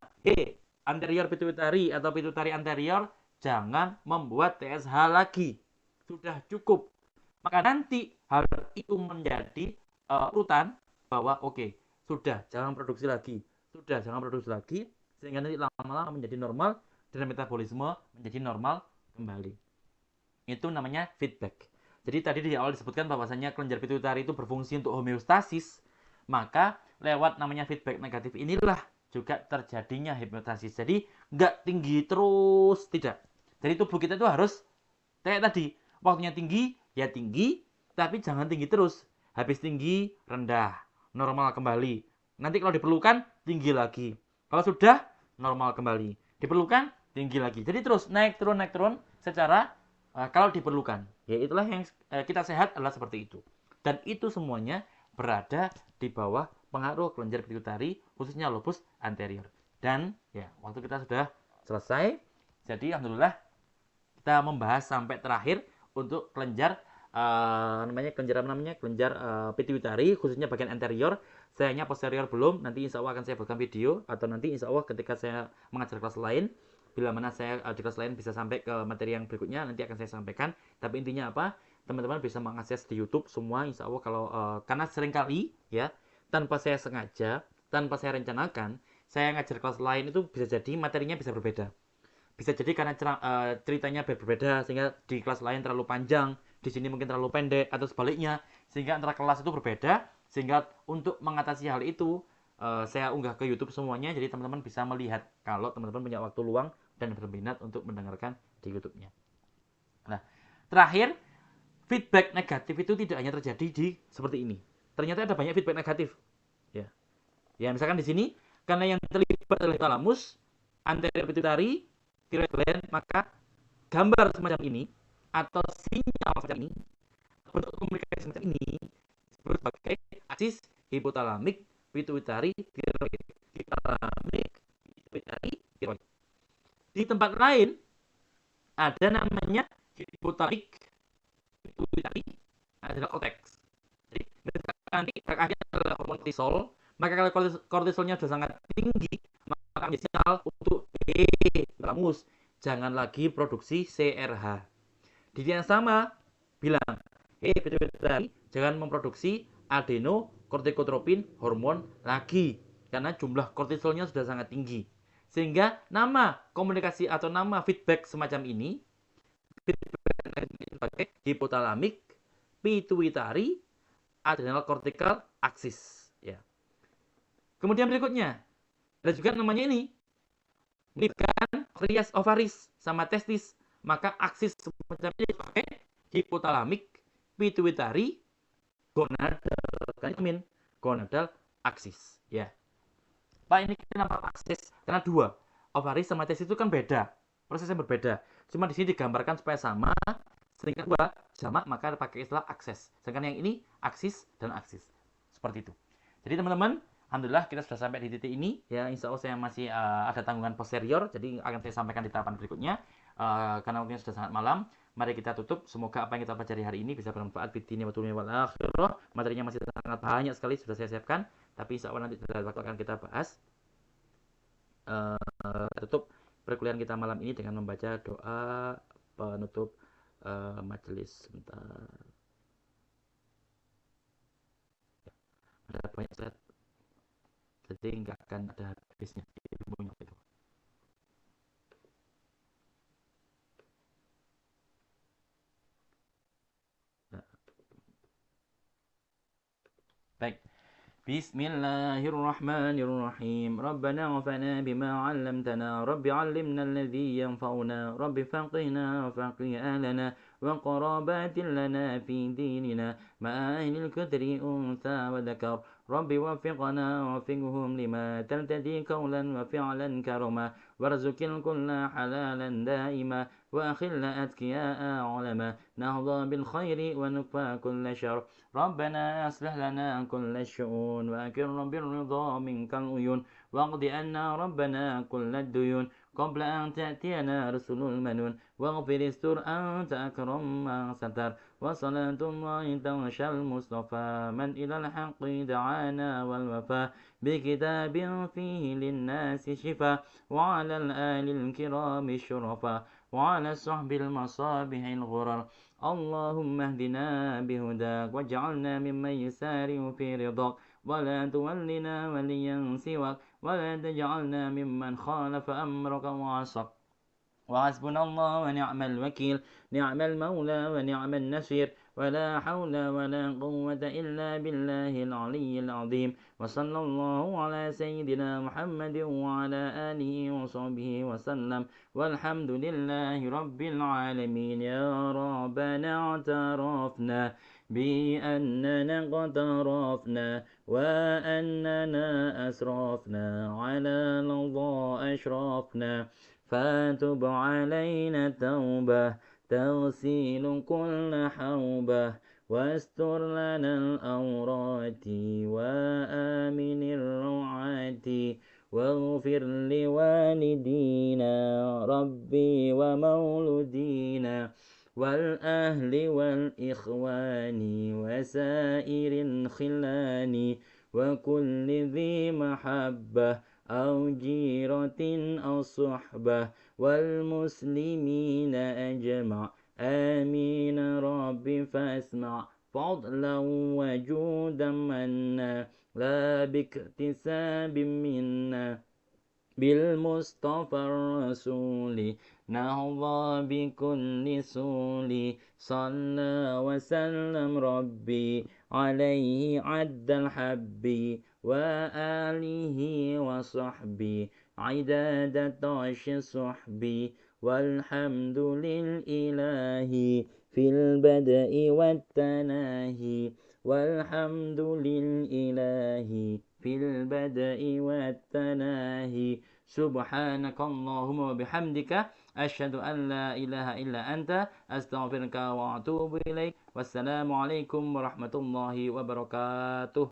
anterior pituitari atau pituitari anterior, jangan membuat TSH lagi. Sudah cukup. Maka nanti hal itu menjadi urutan bahwa sudah jangan produksi lagi, sehingga nanti lama-lama menjadi normal dan metabolisme menjadi normal kembali. Itu namanya feedback. Jadi tadi di awal disebutkan bahwasanya kelenjar pituitari itu berfungsi untuk homeostasis, maka lewat namanya feedback negatif inilah juga terjadinya hipostasis. Jadi nggak tinggi terus, tidak. Jadi tubuh kita itu harus kayak tadi, waktunya tinggi ya tinggi, tapi jangan tinggi terus. Habis tinggi rendah, normal kembali. Nanti kalau diperlukan tinggi lagi. Kalau sudah normal kembali, diperlukan tinggi lagi. Jadi terus naik turun secara kalau diperlukan. Ya itulah yang kita sehat adalah seperti itu. Dan itu semuanya berada di bawah pengaruh kelenjar pituitari, khususnya lobus anterior. Dan ya waktu kita sudah selesai. Jadi alhamdulillah kita membahas sampai terakhir untuk kelenjar kelenjar pituitari, khususnya bagian anterior. Sayangnya posterior belum. Nanti insya Allah akan saya buatkan video, atau nanti insya Allah ketika saya mengajar kelas lain, bila mana saya di kelas lain bisa sampai ke materi yang berikutnya, nanti akan saya sampaikan. Tapi intinya apa? Teman-teman bisa mengakses di YouTube semua insya Allah. Kalau karena seringkali ya tanpa saya sengaja, tanpa saya rencanakan, saya ngajar kelas lain itu bisa jadi materinya bisa berbeda. Bisa jadi karena ceritanya berbeda sehingga di kelas lain terlalu panjang, di sini mungkin terlalu pendek, atau sebaliknya, sehingga antara kelas itu berbeda. Sehingga untuk mengatasi hal itu saya unggah ke YouTube semuanya, jadi teman-teman bisa melihat kalau teman-teman punya waktu luang dan berminat untuk mendengarkan di YouTube-nya. Nah, terakhir, feedback negatif itu tidak hanya terjadi di seperti ini. Ternyata ada banyak feedback negatif. Ya, misalkan di sini karena yang terlibat adalah thalamus, anterior pituitari, thyroid gland, maka gambar semacam ini atau sinyal semacam ini, bentuk komunikasi semacam ini disebut sebagai aksis hipotalamik pituitari thyroid. Hipotalamik pituitari thyroid. Di tempat lain ada namanya hipotalamik pituitari adalah cortex. Jadi nanti akhirnya adalah hormon kortisol. Maka kalau kortisolnya sudah sangat tinggi, maka menjadi sinyal untuk thalamus, jangan lagi produksi CRH. Di yang sama bilang, pituitari jangan memproduksi adenokortikotropin hormon lagi, karena jumlah kortisolnya sudah sangat tinggi. Sehingga nama komunikasi atau nama feedback semacam ini sebagai hipotalamik pituitari adrenal cortical axis. Ya. Kemudian berikutnya ada juga namanya ini, melibatkan rias ovaris sama testis, maka aksis semacam ini dipakai hipotalamik pituitari gonadal aksis. Ya, Pak, ini kenapa aksis? Karena dua, ovaris sama testis itu kan beda, prosesnya berbeda. Cuma di sini digambarkan supaya sama, sehingga dua jamak maka pakai istilah akses. Sedangkan yang ini aksis dan aksis, seperti itu. Jadi teman-teman, alhamdulillah kita sudah sampai di titik ini. Ya, insya Allah saya masih ada tanggungan posterior, jadi akan saya sampaikan di tahapan berikutnya. Karena waktunya sudah sangat malam, mari kita tutup. Semoga apa yang kita pelajari hari ini bisa bermanfaat di dunia wal akhirah. Materinya masih sangat banyak sekali sudah saya siapkan, tapi insya Allah nanti pada waktu akan kita bahas. Tutup perkuliahan kita malam ini dengan membaca doa penutup majelis. Sebentar. Ada banyak slide, jadi nggak akan ada habisnya ilmunya itu. Nah. Baik. Bismillahirrahmanirrahim. Rabbana wafa'na bima 'allamtana. Rabbi 'allimna alladhi yanfa'una. Rabbi faqihna faqih ahlana wa qarabatin lana fi dinina ma ahlil kudri unsa wa dhakar. Rabbi wafiqna wafiqhum lima tartadi qawlan wa fi'lan karama warzuqil kulla halalan daima wa akhilna atqiya'a ulama nahdha bil khairi wa nukfa kulla syarr. ربنا أصلح لنا كل الشؤون وأكرم بالرضا منك العيون واقض عنا ربنا كل الديون قبل أن تأتينا رسل المنون واغفر استر أنت أكرم من ستر وصلاة الله تغشى المصطفى من إلى الحق دعانا والوفاء بكتاب فيه للناس شفاء وعلى الآل الكرام الشرفاء وعلى الصحب المصابيح الغرر. اللهم اهدنا بهداك واجعلنا ممن يسارع في رضاك ولا تولنا وليا سواك ولا تجعلنا ممن خالف أمرك وعصاك وحسبنا الله ونعم الوكيل نعم المولى ونعم النصير ولا حول ولا قوة إلا بالله العلي العظيم وصلى الله على سيدنا محمد وعلى آله وصحبه وسلم والحمد لله رب العالمين. يا ربنا اعترفنا بأننا اقترفنا وأننا أسرفنا على لظى أشرفنا فتب علينا توبة تغسل كل حوبة واستر لنا الأورات وآمن الروعات واغفر لوالدينا ربي ومولودينا والأهل والإخوان وسائر الخلان وكل ذي محبة أو جيرة أو صحبة والمسلمين أجمع آمين رب فاسمع فضلا وجودا منا لا باكتساب منا بالمصطفى الرسول نهضى بكل سول صلى وسلم ربي عليه عد الحب وآله وصحبه عداد طاش صحبي والحمد للإله في البدء والتناهي والحمد للإله في البدء والتناهي سبحانك اللهم وبحمدك أشهد أن لا إله إلا أنت أستغفرك وأتوب إليك والسلام عليكم ورحمة الله وبركاته.